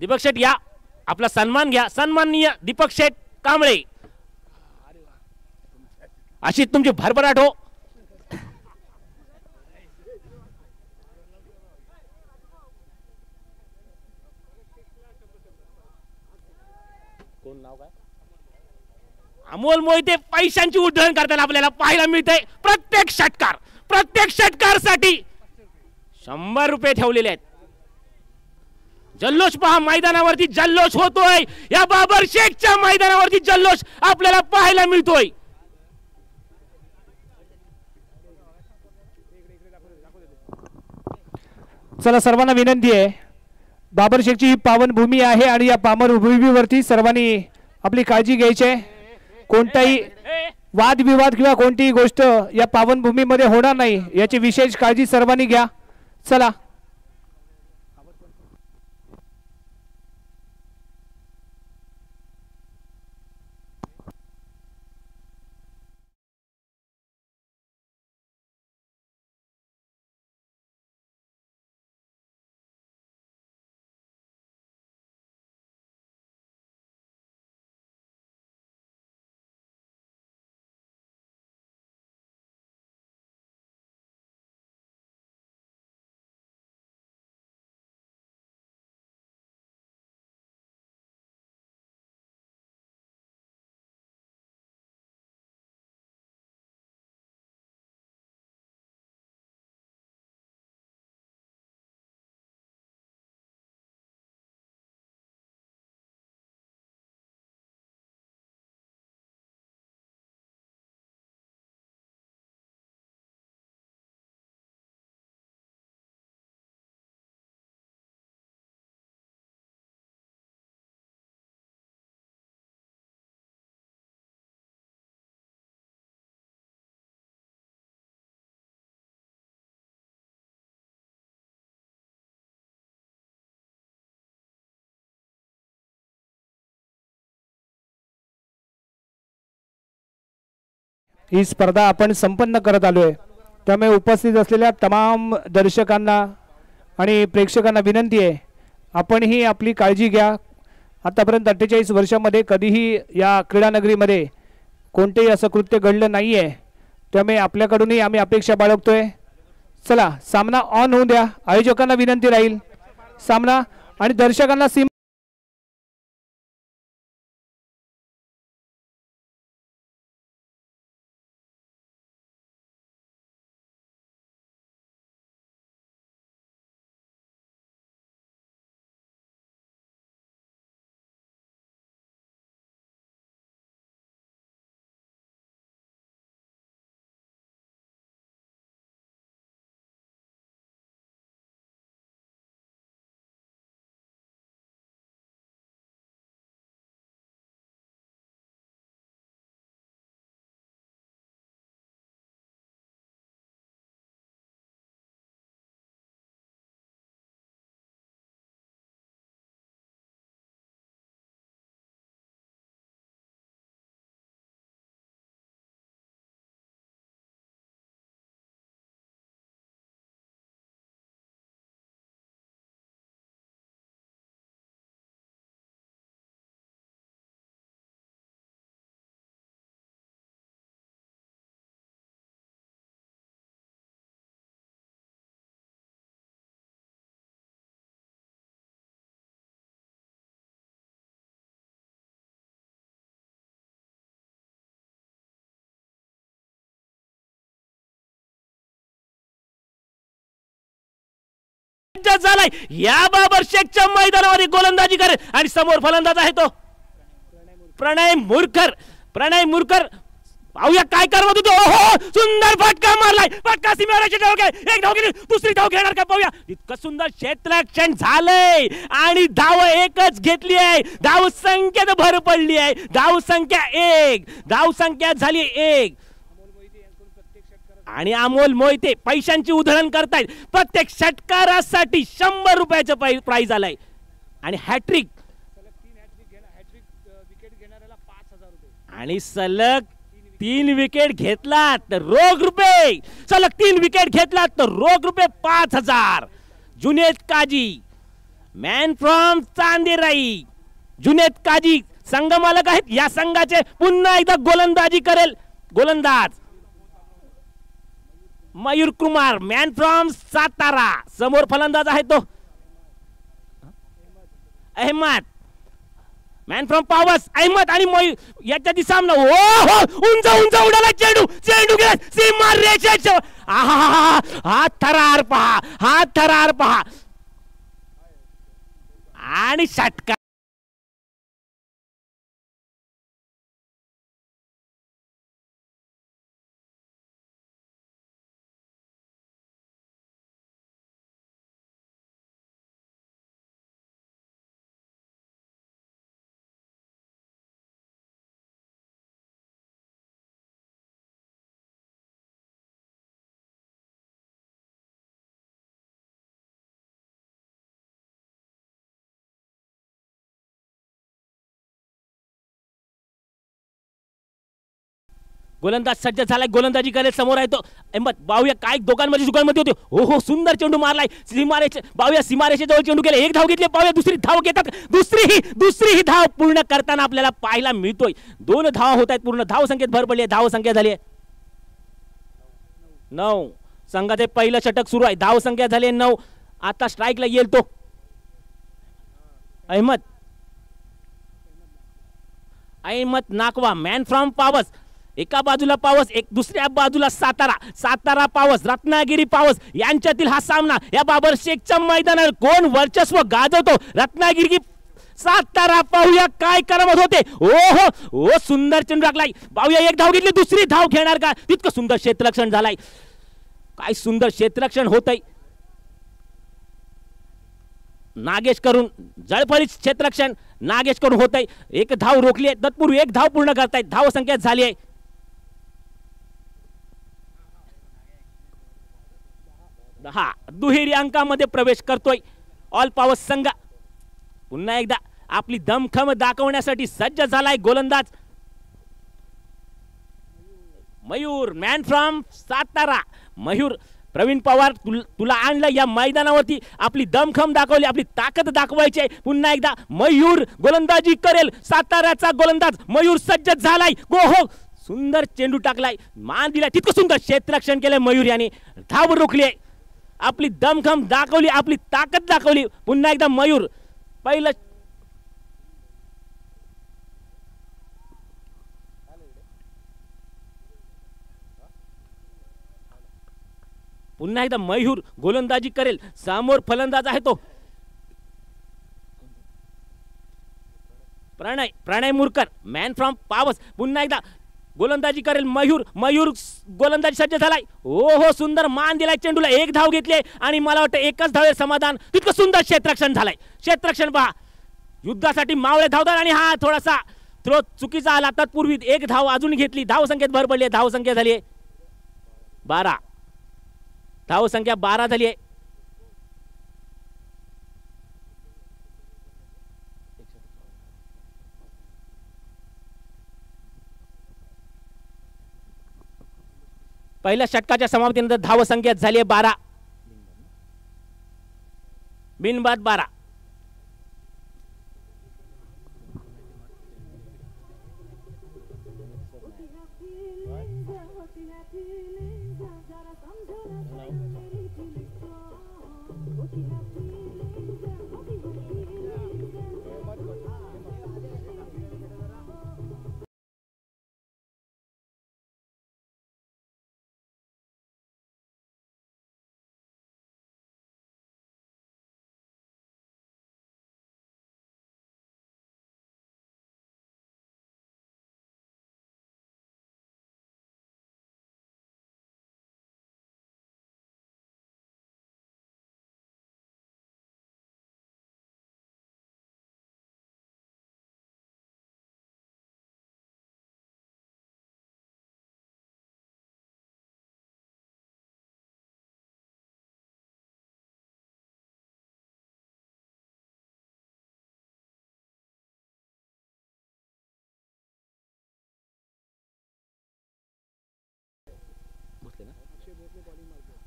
दीपक शेठ या, आपला सन्मान घ्या. सन्माननीय दीपक शेठ कांबळे, अशी तुमची भरभराट हो. कोण नाव काय? अमोल मोहिते पैशांची उधळण करताना आपल्याला पाहायला मिळते. प्रत्येक षटकारसाठी 100 रुपये ठेवलेले आहेत. जल्लोष पहा, मैदानावरती जल्लोष होतोय. या बाबर शेखच्या मैदानावरती जल्लोष आपल्याला पाहायला मिळतोय. चला, सर्वांना विनंती आहे, बाबर शेखची ही पावन भूमी आहे आणि या पावन भूमीवरती सर्वांनी आपली काळजी घ्यायची आहे. कोणताही वादविवाद किंवा कोणतीही गोष्ट या पावन भूमीमध्ये होणार नाही याची विशेष काळजी सर्वांनी घ्या. चला, ही स्पर्धा आपण संपन्न करत आलोय. त्यामुळे उपस्थित असलेल्या तमाम दर्शकांना आणि प्रेक्षकांना विनंती आहे, आपणही आपली काळजी घ्या. आतापर्यंत 48 वर्षामध्ये कधीही या क्रीडानगरीमध्ये कोणतेही असं कृत्य घडलं नाही आहे. त्यामुळे आपल्याकडूनही आम्ही अपेक्षा बाळगतोय. चला, सामना ऑन होऊ द्या. आयोजकांना विनंती राहील, सामना आणि दर्शकांना झालाय. या बाबर शेखच्या मैदानामध्ये गोलंदाजी करे आणि समोर फलंदाज आहे तो प्रणय मुरकर. पाहूया काय करवत होतो. ओहो, सुंदर फटका मारलाय. फटका सीमेवरच्या धाव घे, एक धाव गेली, दुसरी धाव घेणार का पाहूया. इतकं सुंदर क्षेत्ररक्षण झालंय आणि धाव एकच घेतली आहे. धाव संख्येत भर पडली आहे. धाव संख्या 1, धाव संख्या झाली 1 आणि अमोल मोहिते पैशांची उधळण करतायत. प्रत्येक षटकारासाठी 100 रुपयाचं प्राइज आलाय आणि हॅट्रिक आणि सलग 3 विकेट घेतला तर रोख रुपये, सलग 3 विकेट घेतला तर रोख रुपये 5000. जुनेद काजी मॅन फ्रॉम चांदेराई जुनेद काजी संघ मालक आहेत या संघाचे. पुन्हा एकदा गोलंदाजी करेल गोलंदाज मयूर कुमार मॅन फ्रॉम सातारा. समोर फलंदाज आहे तो अहमद मॅन फ्रॉम पावस. अहमद आणि मयूर याच्या ती सामना. ओ उंच उंच उडाला चेंडू. चेंडू गेला सीमा रेषेच्या. हा थरार पहा. हा थरार पहा आणि षटकार. गोलंदाज सज्ज झालाय. गोलंदाजी करेल. समोर आहे तो अहमद. बावूया काय दोघांमध्ये जुगांमध्ये होते. हो हो सुंदर चेंडू मारलाय. सीमारेषे बावूया सीमारेषेजवळ चेंडू गेला. एक धाव घेतली. बावूया दुसरी धाव घेतात. दुसरी धाव पूर्ण करताना आपल्याला पाहायला मिळतोय. 2 धावा होत आहेत पूर्ण. धाव संख्येत भर पडली आहे. धाव संख्या झाली 9. संघाचे पहिलं षटक सुरू आहे. धाव संख्या झाली 9. आता स्ट्राईकला येईल तो अहमद नाकवा मॅन फ्रॉम पावस. एका बाजूला पावस एक दुसऱ्या बाजूला सातारा पावस रत्नागिरी पावस यांच्यातील हा सामना या बाबर शेखच्या मैदानावर कोण वर्चस्व गाजवतो. रत्नागिरी की सातारा. पाहूया काय करमत होते. ओ सुंदर चेंडू टाकलाय. पाहूया एक धाव घेतली. दुसरी धाव घेणार का. तितकं सुंदर क्षेत्ररक्षण झालाय. काय सुंदर क्षेत्ररक्षण होतंय. नागेश करून जळफळीत क्षेत्ररक्षण नागेश करून होतंय. एक धाव रोखली आहे. तत्पूर्वी एक धाव पूर्ण करतायत. धाव संख्या झाली आहे 10. दुहेरी अंकामध्ये प्रवेश करतोय ऑल पावर संघ. पुन्हा एकदा आपली दमखम दाखवण्यासाठी सज्ज झालाय गोलंदाज मयूर मॅन फ्रॉम सातारा. मयूर प्रवीण पवार तुला आणलं या मैदानावरती. आपली दमखम दाखवली. आपली ताकद दाखवायची आहे. पुन्हा एकदा मयूर गोलंदाजी करेल. साताऱ्याचा गोलंदाज मयूर सज्ज झालाय. हो सुंदर चेंडू टाकलाय. मान दिलाय. तितकं सुंदर क्षेत्ररक्षण केलंय मयूर यांनी. धाव रोखली आहे. आपली दमखम दाखवली. आपली ताकद दाखवली. पुन्हा एकदा मयूर पहिलं पुन्हा एकदा मयूर गोलंदाजी करेल. समोर फलंदाज आहे तो प्रणय मुरकर मॅन फ्रॉम पावस. पुन्हा एकदा गोलंदाजी करेल मयूर गोलंदाजी सज्ज झालाय. हो सुंदर मान दिलाय चेंडूला. एक धाव घेतली आणि मला वाटतं एकच धावे समाधान. तितकं सुंदर क्षेत्ररक्षण झालंय. क्षेत्ररक्षण पहा. युद्धासाठी मावळे धावतात आणि हा थोडासा थ्रो चुकीचा आला. तत्पूर्वी एक धाव अजून घेतली. धाव संख्येत भर पडली. धाव संख्या झाली 12. धाव संख्या 12 झाली आहे. पहिल्या षटकाच्या समाप्तीनंतर धाव संख्या झाली आहे 12. बिनबाद 12.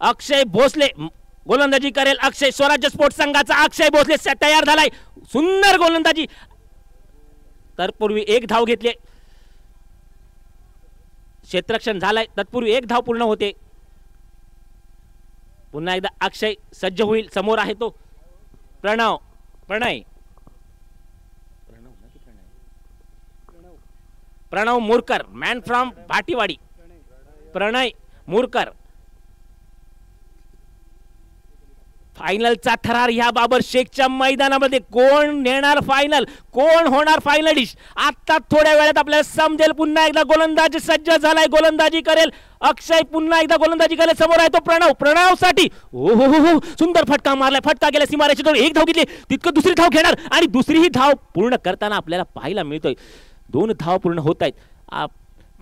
अक्षय भोसले गोलंदाजी करेल अक्षय. स्वराज्य स्पोर्ट्स संघाचा अक्षय भोसले तयार झालाय. सुंदर गोलंदाजी. तत्पूर्वी एक धाव घेतली. क्षेत्ररक्षण झालाय. तत्पूर्वी एक धाव पूर्ण होते. पुन्हा एकदा अक्षय सज्ज होईल. समोर आहे तो प्रणव मुरकर, मॅन फ्रॉम भाटीवाडी. प्रणय मुरकर. फायनलचा थरार ह्या बाबर शेखच्या मैदानामध्ये. कोण नेणार फायनल, कोण होणार फायनलिस्ट, आता थोड्या वेळात आपल्याला समजेल. पुन्हा एकदा गोलंदाजी सज्ज झालाय. गोलंदाजी करेल अक्षय. पुन्हा एकदा गोलंदाजी करेल. समोर आहे तो प्रणव साठी. ओ हो, सुंदर फटका मारलाय. फटका गेला सीमारेषेवर. एक धाव घेतली. तितकं दुसरी धाव घेणार आणि दुसरी ही धाव पूर्ण करताना आपल्याला पाहायला मिळतोय. 2 धाव पूर्ण होत आहेत.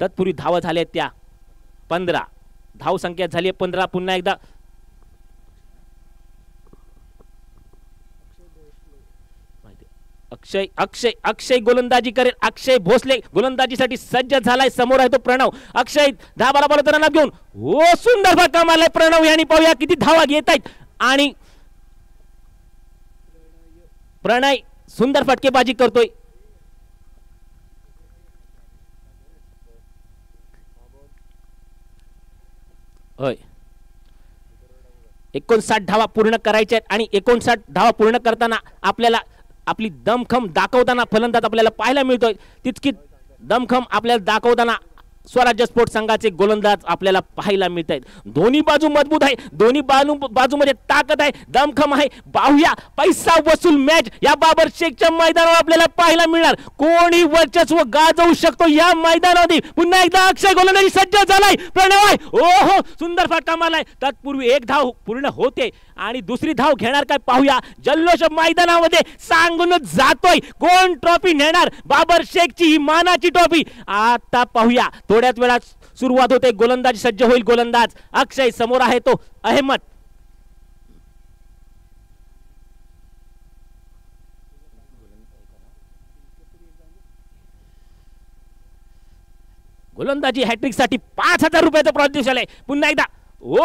तत्पूर्वी धावा झाल्या त्या 15. धाव संख्या झाली 15. पुन्हा एकदा अक्षय गोलंदाजी करेल. अक्षय भोसले गोलंदाजीसाठी सज्ज झालाय. समोर आहे तो प्रणव. अक्षय 10-12 बॉल घेऊन सुंदर फटका मारलाय प्रणव यांनी. पाहूया किती धावा घेत आहेत. आणि प्रणय सुंदर फटकेबाजी करतोय. होय, 59 धावा पूर्ण करायच्या आहेत आणि 59 धावा पूर्ण करताना आपल्याला आपली दमखम दाखवताना फलंदाज आपल्याला पाहायला मिळतोय. तितकी दमखम आपल्याला दाखवताना स्वराज्य स्पोर्ट्स संघाचे गोलंदाज आपल्याला पाहायला मिळत आहेत. दोन्ही बाजू मजबूत आहे. दोन्ही बाजूमध्ये ताकद आहे, दमखम आहे. पाहूया पैसा वसूल मॅच या बाबर शेखच्या मैदानावर आपल्याला पाहायला मिळणार. कोणी वर्चस्व गाजवू शकतो या मैदानामध्ये. पुन्हा एकदा अक्षय गोलंदाजी सज्ज झालाय. प्रणव आहे. ओहो, सुंदर फटका मारलाय. तत्पूर्वी एक धाव पूर्ण होते आणि दुसरी धाव घेणार काय पाहूया. जल्लोष मैदानामध्ये सांगून जातोय. कोण ट्रॉफी नेणार बाबर शेखची ही मानाची ट्रॉफी. आता पाहूया. थोड्याच वेळात सुरुवात होते. गोलंदाज सज्ज होईल. गोलंदाज अक्षय. समोर आहे तो अहमद. गोलंदाजी हॅट्रिक साठी 5,000 रुपयाचं प्रादेशिक आहे. पुन्हा एकदा ओ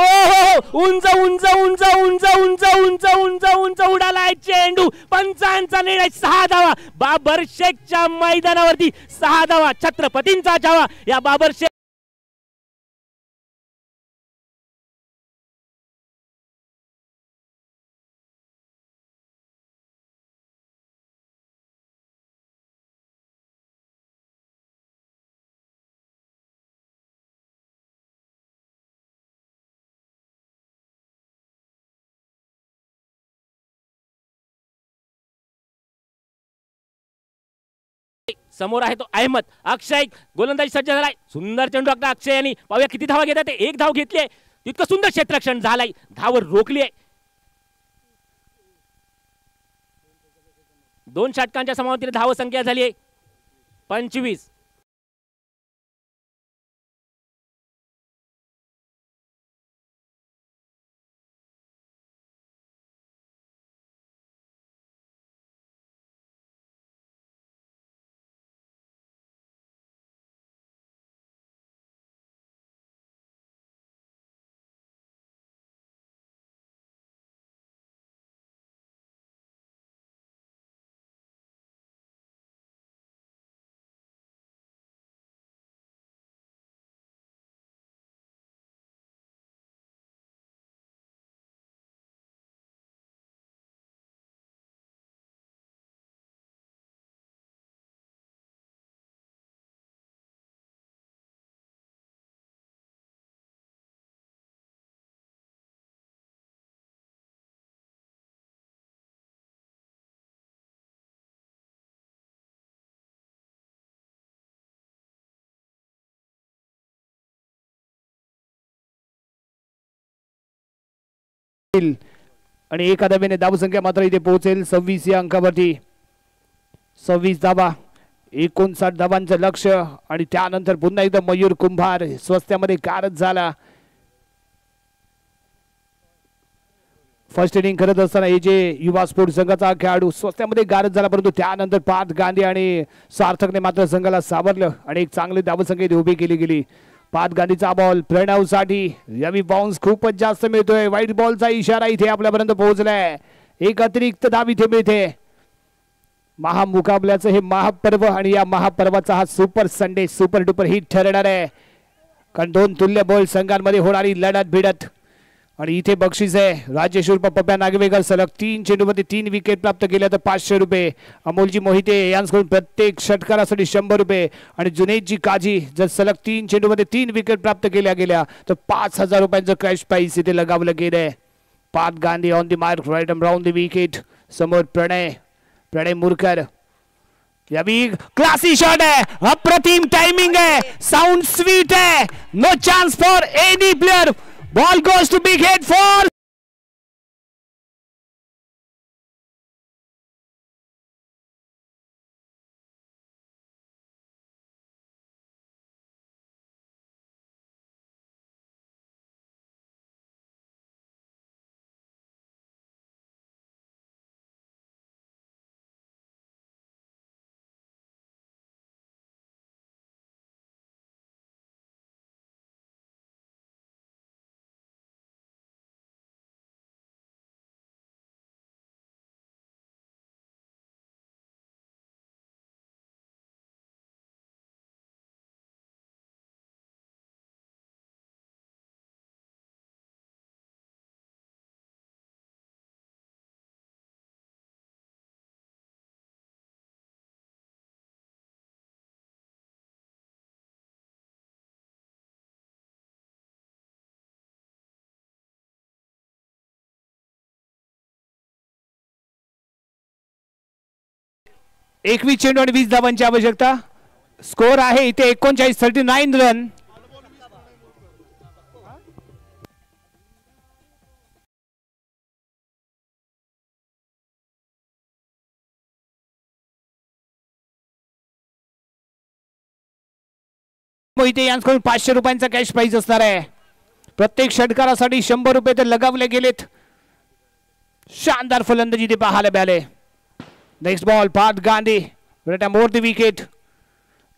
उंच उंच उंच उंच उंच उंच उंच उंच उडालाय चेंडू. 5 निर्णय. 6 धावा बाबर शेखच्या मैदानावरती. 6 धावा. छत्रपतींचा छावा या बाबर शेख. समोर आहे तो अहमद. अक्षय गोलंदाजी सज्ज झालाय. सुंदर चेंडू टाकला अक्षय यांनी. पाहूया किती धावा घेतात. एक धाव घेतली आहे. तितकं सुंदर क्षेत्ररक्षण झालंय. धाव रोखली आहे. 2 षटकांच्या समाप्तीने धाव संख्या झाली आहे 25. आणि एका धावेने धावसंख्या मात्र इथे पोहोचेल 26 या अंकावरती. 26 धावा. 59 धावांचं लक्ष. आणि त्यानंतर पुन्हा एकदा मयूर कुंभार स्वस्त्यामध्ये कारच झाला. फर्स्ट इनिंग करत असताना हे जे युवा स्पोर्ट्स संघाचा खेळाडू स्वस्त्यामध्ये गारद झाला. परंतु त्यानंतर पार्थ गांधी आणि सार्थकने मात्र संघाला सावरलं आणि एक चांगली धावसंख्या उभी केली गेली. पादगांधीचा बॉल प्रणव साठी यावी बाउन्स खूपच जास्त मिळतोय. व्हाईट बॉलचा इशारा इथे आपल्यापर्यंत पोहोचलाय. एक अतिरिक्त धाव इथे मिळते. महामुकाबल्याचं हे महापर्व आणि या महापर्वाचा हा super Sunday super duper hit ठरणार आहे. कारण दोन तुल्य बॉल संघांमध्ये होणारी लढत भिडत. आणि इथे बक्षीस आहे राजेश उर्फ पप्या नागवेकर सलग 3 चेंडूमध्ये 3 विकेट प्राप्त केल्या तर 500 रुपये. अमोलजी मोहिते यांच्याकडून प्रत्येक षटकारासाठी 100 रुपये. आणि जुनेदजी काजी जर सलग 3 चेंडूमध्ये 3 विकेट प्राप्त केल्या गेल्या तर 5000 रुपयांचं कॅश प्राइस इथे लगावलं गेलंय. पाद Gandhi on the mark right around the wicket. समोर प्रणय मुरकर. यावी क्लासी शॉट है, अप्रतिम टाइमिंग है, साउंड स्वीट है. No chance for any player. Ball goes to big head for एकवीस चेंडू आणि 20 धावांची आवश्यकता. स्कोर आहे इथे 39 रन. मोहिते यांच्याकडून 500 रुपयांचा कॅश प्राइज असणार आहे. प्रत्येक षटकारासाठी 100 रुपये तर लगावले गेलेत. शानदार फलंदाजी ते पाहायला मिळाले. नेक्स्ट बॉल पाद गांधी मोर द विकेट.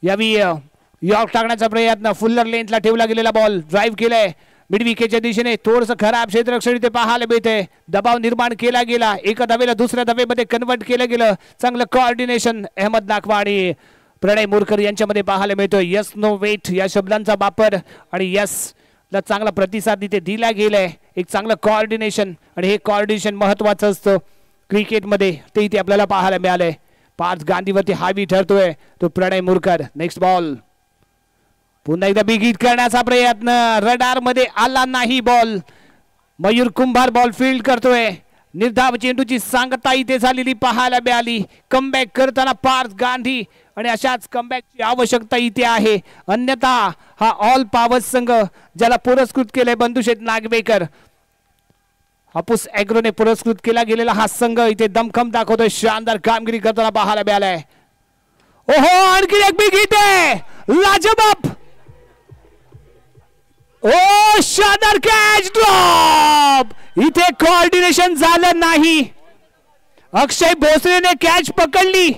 यावी यॉर्क टाकण्याचा प्रयत्न. फुल्लर लेंथला ठेवला गेलेला बॉल ड्राईव्ह केलाय मिड विकेटच्या दिशेने. थोडंसं खराब क्षेत्ररक्षण इथे पाहायला मिळते. दबाव निर्माण केला गेला. एका धावेला दुसऱ्या धावेमध्ये कन्वर्ट केलं गेलं. चांगलं कोऑर्डिनेशन अहमद नाकवा आणि प्रणय मुरकर यांच्यामध्ये पाहायला मिळतो. यस नो वेट या शब्दांचा वापर आणि यस ला चांगला प्रतिसाद इथे दिला गेलाय. एक चांगलं कोऑर्डिनेशन आणि हे कोऑर्डिनेशन महत्वाचं असतं क्रिकेटमध्ये ते इथे आपल्याला पाहायला मिळालंय. पाच गांधीवरती हावी ठरतोय तो प्रणय मुरकर. नेक्स्ट बॉल पुन्हा एकदा बिग हिट करण्याचा प्रयत्न. रडार मध्ये आला नाही बॉल. मयूर कुंभार बॉल फील्ड करतोय. निर्धाव चेंडूची सांगता इथे झालेली पाहायला मिळाली. कमबॅक करताना पार्थ गांधी आणि अशाच कमबॅकची आवश्यकता इथे आहे. अन्यथा हा ऑल पॉवर्स संघ ज्याला पुरस्कृत केले बंधुशेठ नागवेकर हापूस ॲग्रोने पुरस्कृत केला गेलेला हा संघ इथे दमखम दाखवतोय. शानदार कामगिरी करताना पाहायला मिळालाय. ओहो आणखी एक बिग हिट आहे. लाजवाब. ओ शानदार कॅच ड्रॉप. इथे कोऑर्डिनेशन झालं नाही. अक्षय भोसलेने कॅच पकडली.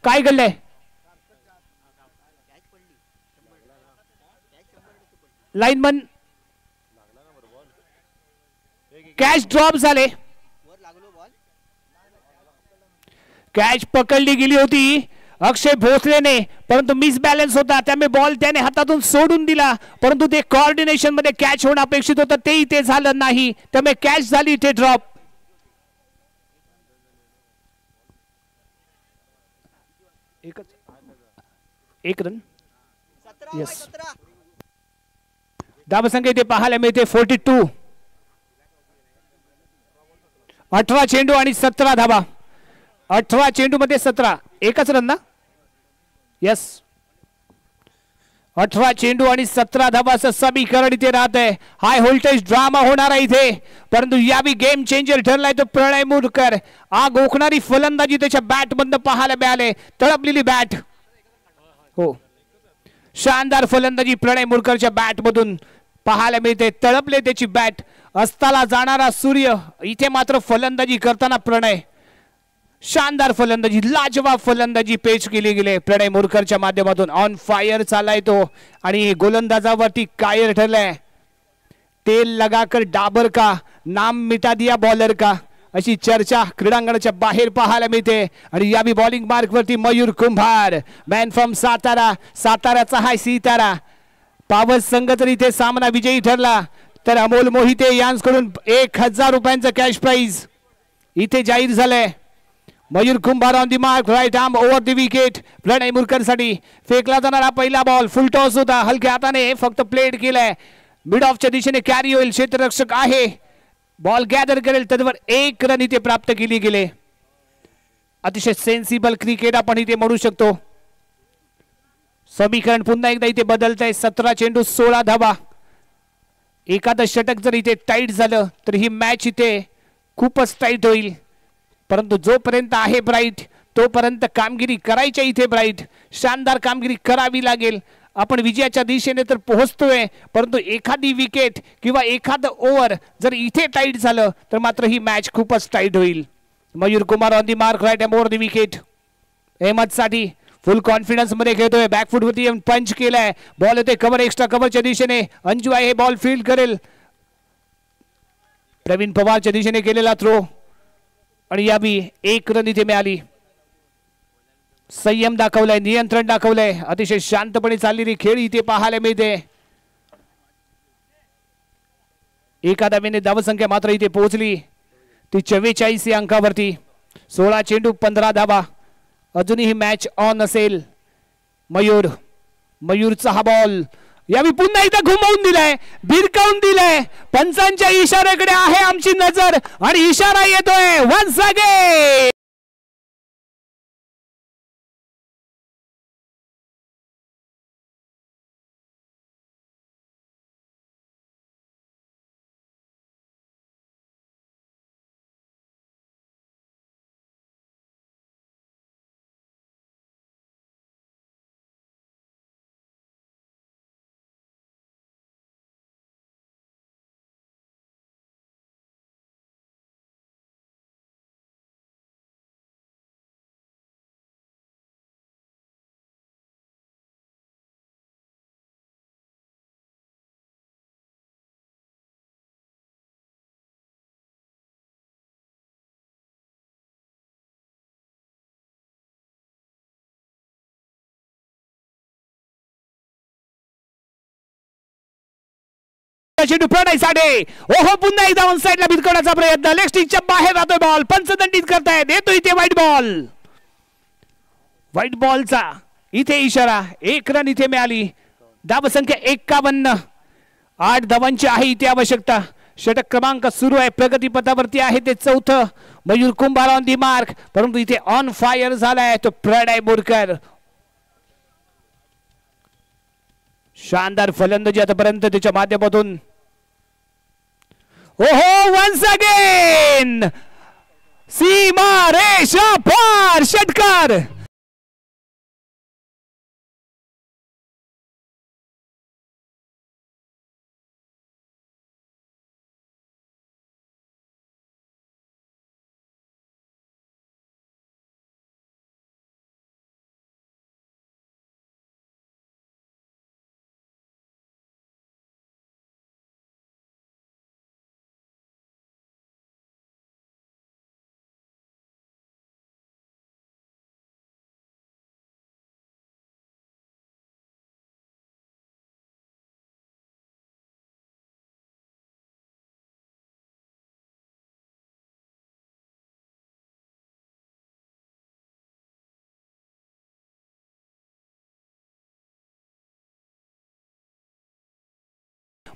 काय घडलंय. लाईनमन कॅच ड्रॉप झाले. कॅच पकडली गेली होती अक्षय भोसलेने परंतु मिसबॅलन्स होता त्यामुळे बॉल त्याने हातातून सोडून दिला. परंतु ते कोऑर्डिनेशन मध्ये कॅच होणं अपेक्षित होतं ते इथे झालं नाही त्यामुळे कॅच झाली इथे ड्रॉप. एक रन. यस धावसंख्या इथे पाहायला मिळते 42. 18 चेंडू आणि 17 धावा. 18 चेंडू मध्ये 17 एकच रन ना. यस 18 चेंडू आणि 17 धावाचं समीकरण इथे राहत आहे. हाय व्होल्टेज ड्रामा होणार आहे इथे परंतु यावी गेम चेंजर ठरलाय तो प्रणय मुरकर. आग ओकणारी फलंदाजी त्याच्या बॅट मधून पाहायला मिळाले. तळपलेली बॅट. हो शानदार फलंदाजी प्रणय मुरकरच्या बॅट मधून पाहायला मिळते. तळपले त्याची बॅट. अस्ताला जाणारा सूर्य इथे मात्र फलंदाजी करताना प्रणय शानदार फलंदाजी, लाजवाब फलंदाजी पेश केली गेली प्रणय मोरकरच्या माध्यमातून. ऑन फायर चाललाय तो आणि गोलंदाजावरती कायर ठरलाय. तेल लगाकर डाबर का, नाम मिटा दिया बॉलर का, अशी चर्चा क्रीडांगणाच्या बाहेर पाहायला मिळते. आणि यावी बॉलिंग मार्क वरती मयूर कुंभार, मॅन फ्रॉम सातारा, साताराचा हाय सितारा. पावस संघ जर इथे सामना विजयी ठरला तर अमोल मोहिते यांच्याकडून 1000 रुपयांचं कॅश प्राइज इथे जाहीर झालंय. Mayur Kumbhar on the mark, right arm over the wicket. Pranay Murkar साठी फेकला जाणारा पहिला बॉल फुल टॉस होता, हलक्या हाताने फक्त प्लेड केलाय. मिड ऑफच्या दिशेने कॅरी होईल, क्षेत्ररक्षक आहे, बॉल गॅदर करेल, त्यावर 1 रन इथे प्राप्त केली गेले. अतिशय सेन्सिबल क्रिकेट आपण इथे म्हणू शकतो. समीकरण पुन्हा एकदा इथे बदलत आहे. 17 चेंडू 16 धावा. एखादं षटक जर इथे टाईट झालं तर ही मॅच इथे खूपच टाईट होईल. परंतु जोपर्यंत आहे ब्राईट तोपर्यंत कामगिरी करायची इथे ब्राईट. शानदार कामगिरी करावी लागेल. आपण विजयाच्या दिशेने तर पोहोचतोय, परंतु एखादी विकेट किंवा एखादं ओव्हर जर इथे टाईट झालं तर मात्र ही मॅच खूपच टाईट होईल. Mayur Kumar on the mark, right arm over the wicket. Ahmad साठी फुल कॉन्फिडन्स मध्ये खेळतोय, बॅकफुट वरती पंच केलाय, बॉल येतोय कव्हर, एक्स्ट्रा कव्हरच्या दिशेने. अंजू आहे, बॉल फील्ड करेल. प्रवीण पवारच्या दिशेने केलेला थ्रो आणि यावी 1 रन इथे मिळाली. संयम दाखवलाय, नियंत्रण दाखवलंय, अतिशय शांतपणे चाललेली खेळ इथे पाहायला मिळते. एका धावेने धावसंख्या मात्र इथे पोहोचली ती 44 या अंकावरती. 16 चेंडू 15 धावा. अजूनही मॅच ऑन असेल. मयूरचा हा बॉल यावी पुन्हा एकदा घुमवून दिलाय, भिरकावून दिलाय. पंचांच्या इशाऱ्याकडे आहे आमची नजर आणि इशारा येतोय वन्स अगेन. प्रणय साठे, ओहो पुन्हा एकदा ऑन साइडला भिरकवण्याचा प्रयत्न, लेग स्टिकच्या बाहेर जातोय बॉल, पंचदंडित करतायत, येतो इथे व्हाईट बॉलचा इथे इशारा. 1 रन इथे मिळाली. धावसंख्या 51. 8 धावांची आहे इथे आवश्यकता. षटक क्रमांक सुरू आहे, प्रगतीपथावरती आहे ते 4थं. Mayur Kumbhar on the mark, परंतु इथे ऑन फायर झालाय तो प्रणय मोरकर. शानदार फलंदाजी आतापर्यंत त्याच्या माध्यमातून. ओहो वन्स अगेन सीमा रेषा पार षटकार.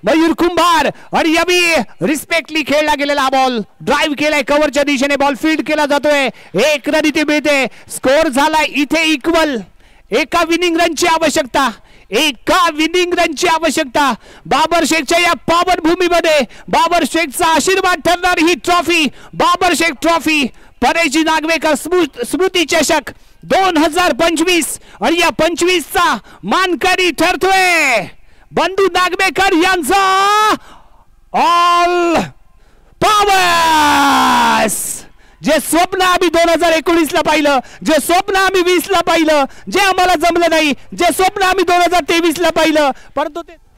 मयूर कुंभार आणि यावी रिस्पेक्टली खेळला गेलेला बॉल ड्राइव्ह केलाय, कव्हरच्या दिशेने बॉल फील्ड केला जातोय. 1 रन इथे मिळते. स्कोर झालाय इथे इक्वल. एका विनिंग रनची आवश्यकता. बाबर शेखच्या या पावन भूमीमध्ये बाबर शेखचा आशीर्वाद ठरणार ही ट्रॉफी, बाबर शेख ट्रॉफी, परेशजी नागवेकर स्मृती चषक 2025 आणि या 25चा मानकरी ठरतोय बंधू नागवेकर यांचा ऑल पावर्स. जे स्वप्न आम्ही 2019 ला पाहिलं, जे स्वप्न आम्ही 20 ला पाहिलं, जे आम्हाला जमलं नाही, जे स्वप्न आम्ही 2023 ला पाहिलं, परंतु ते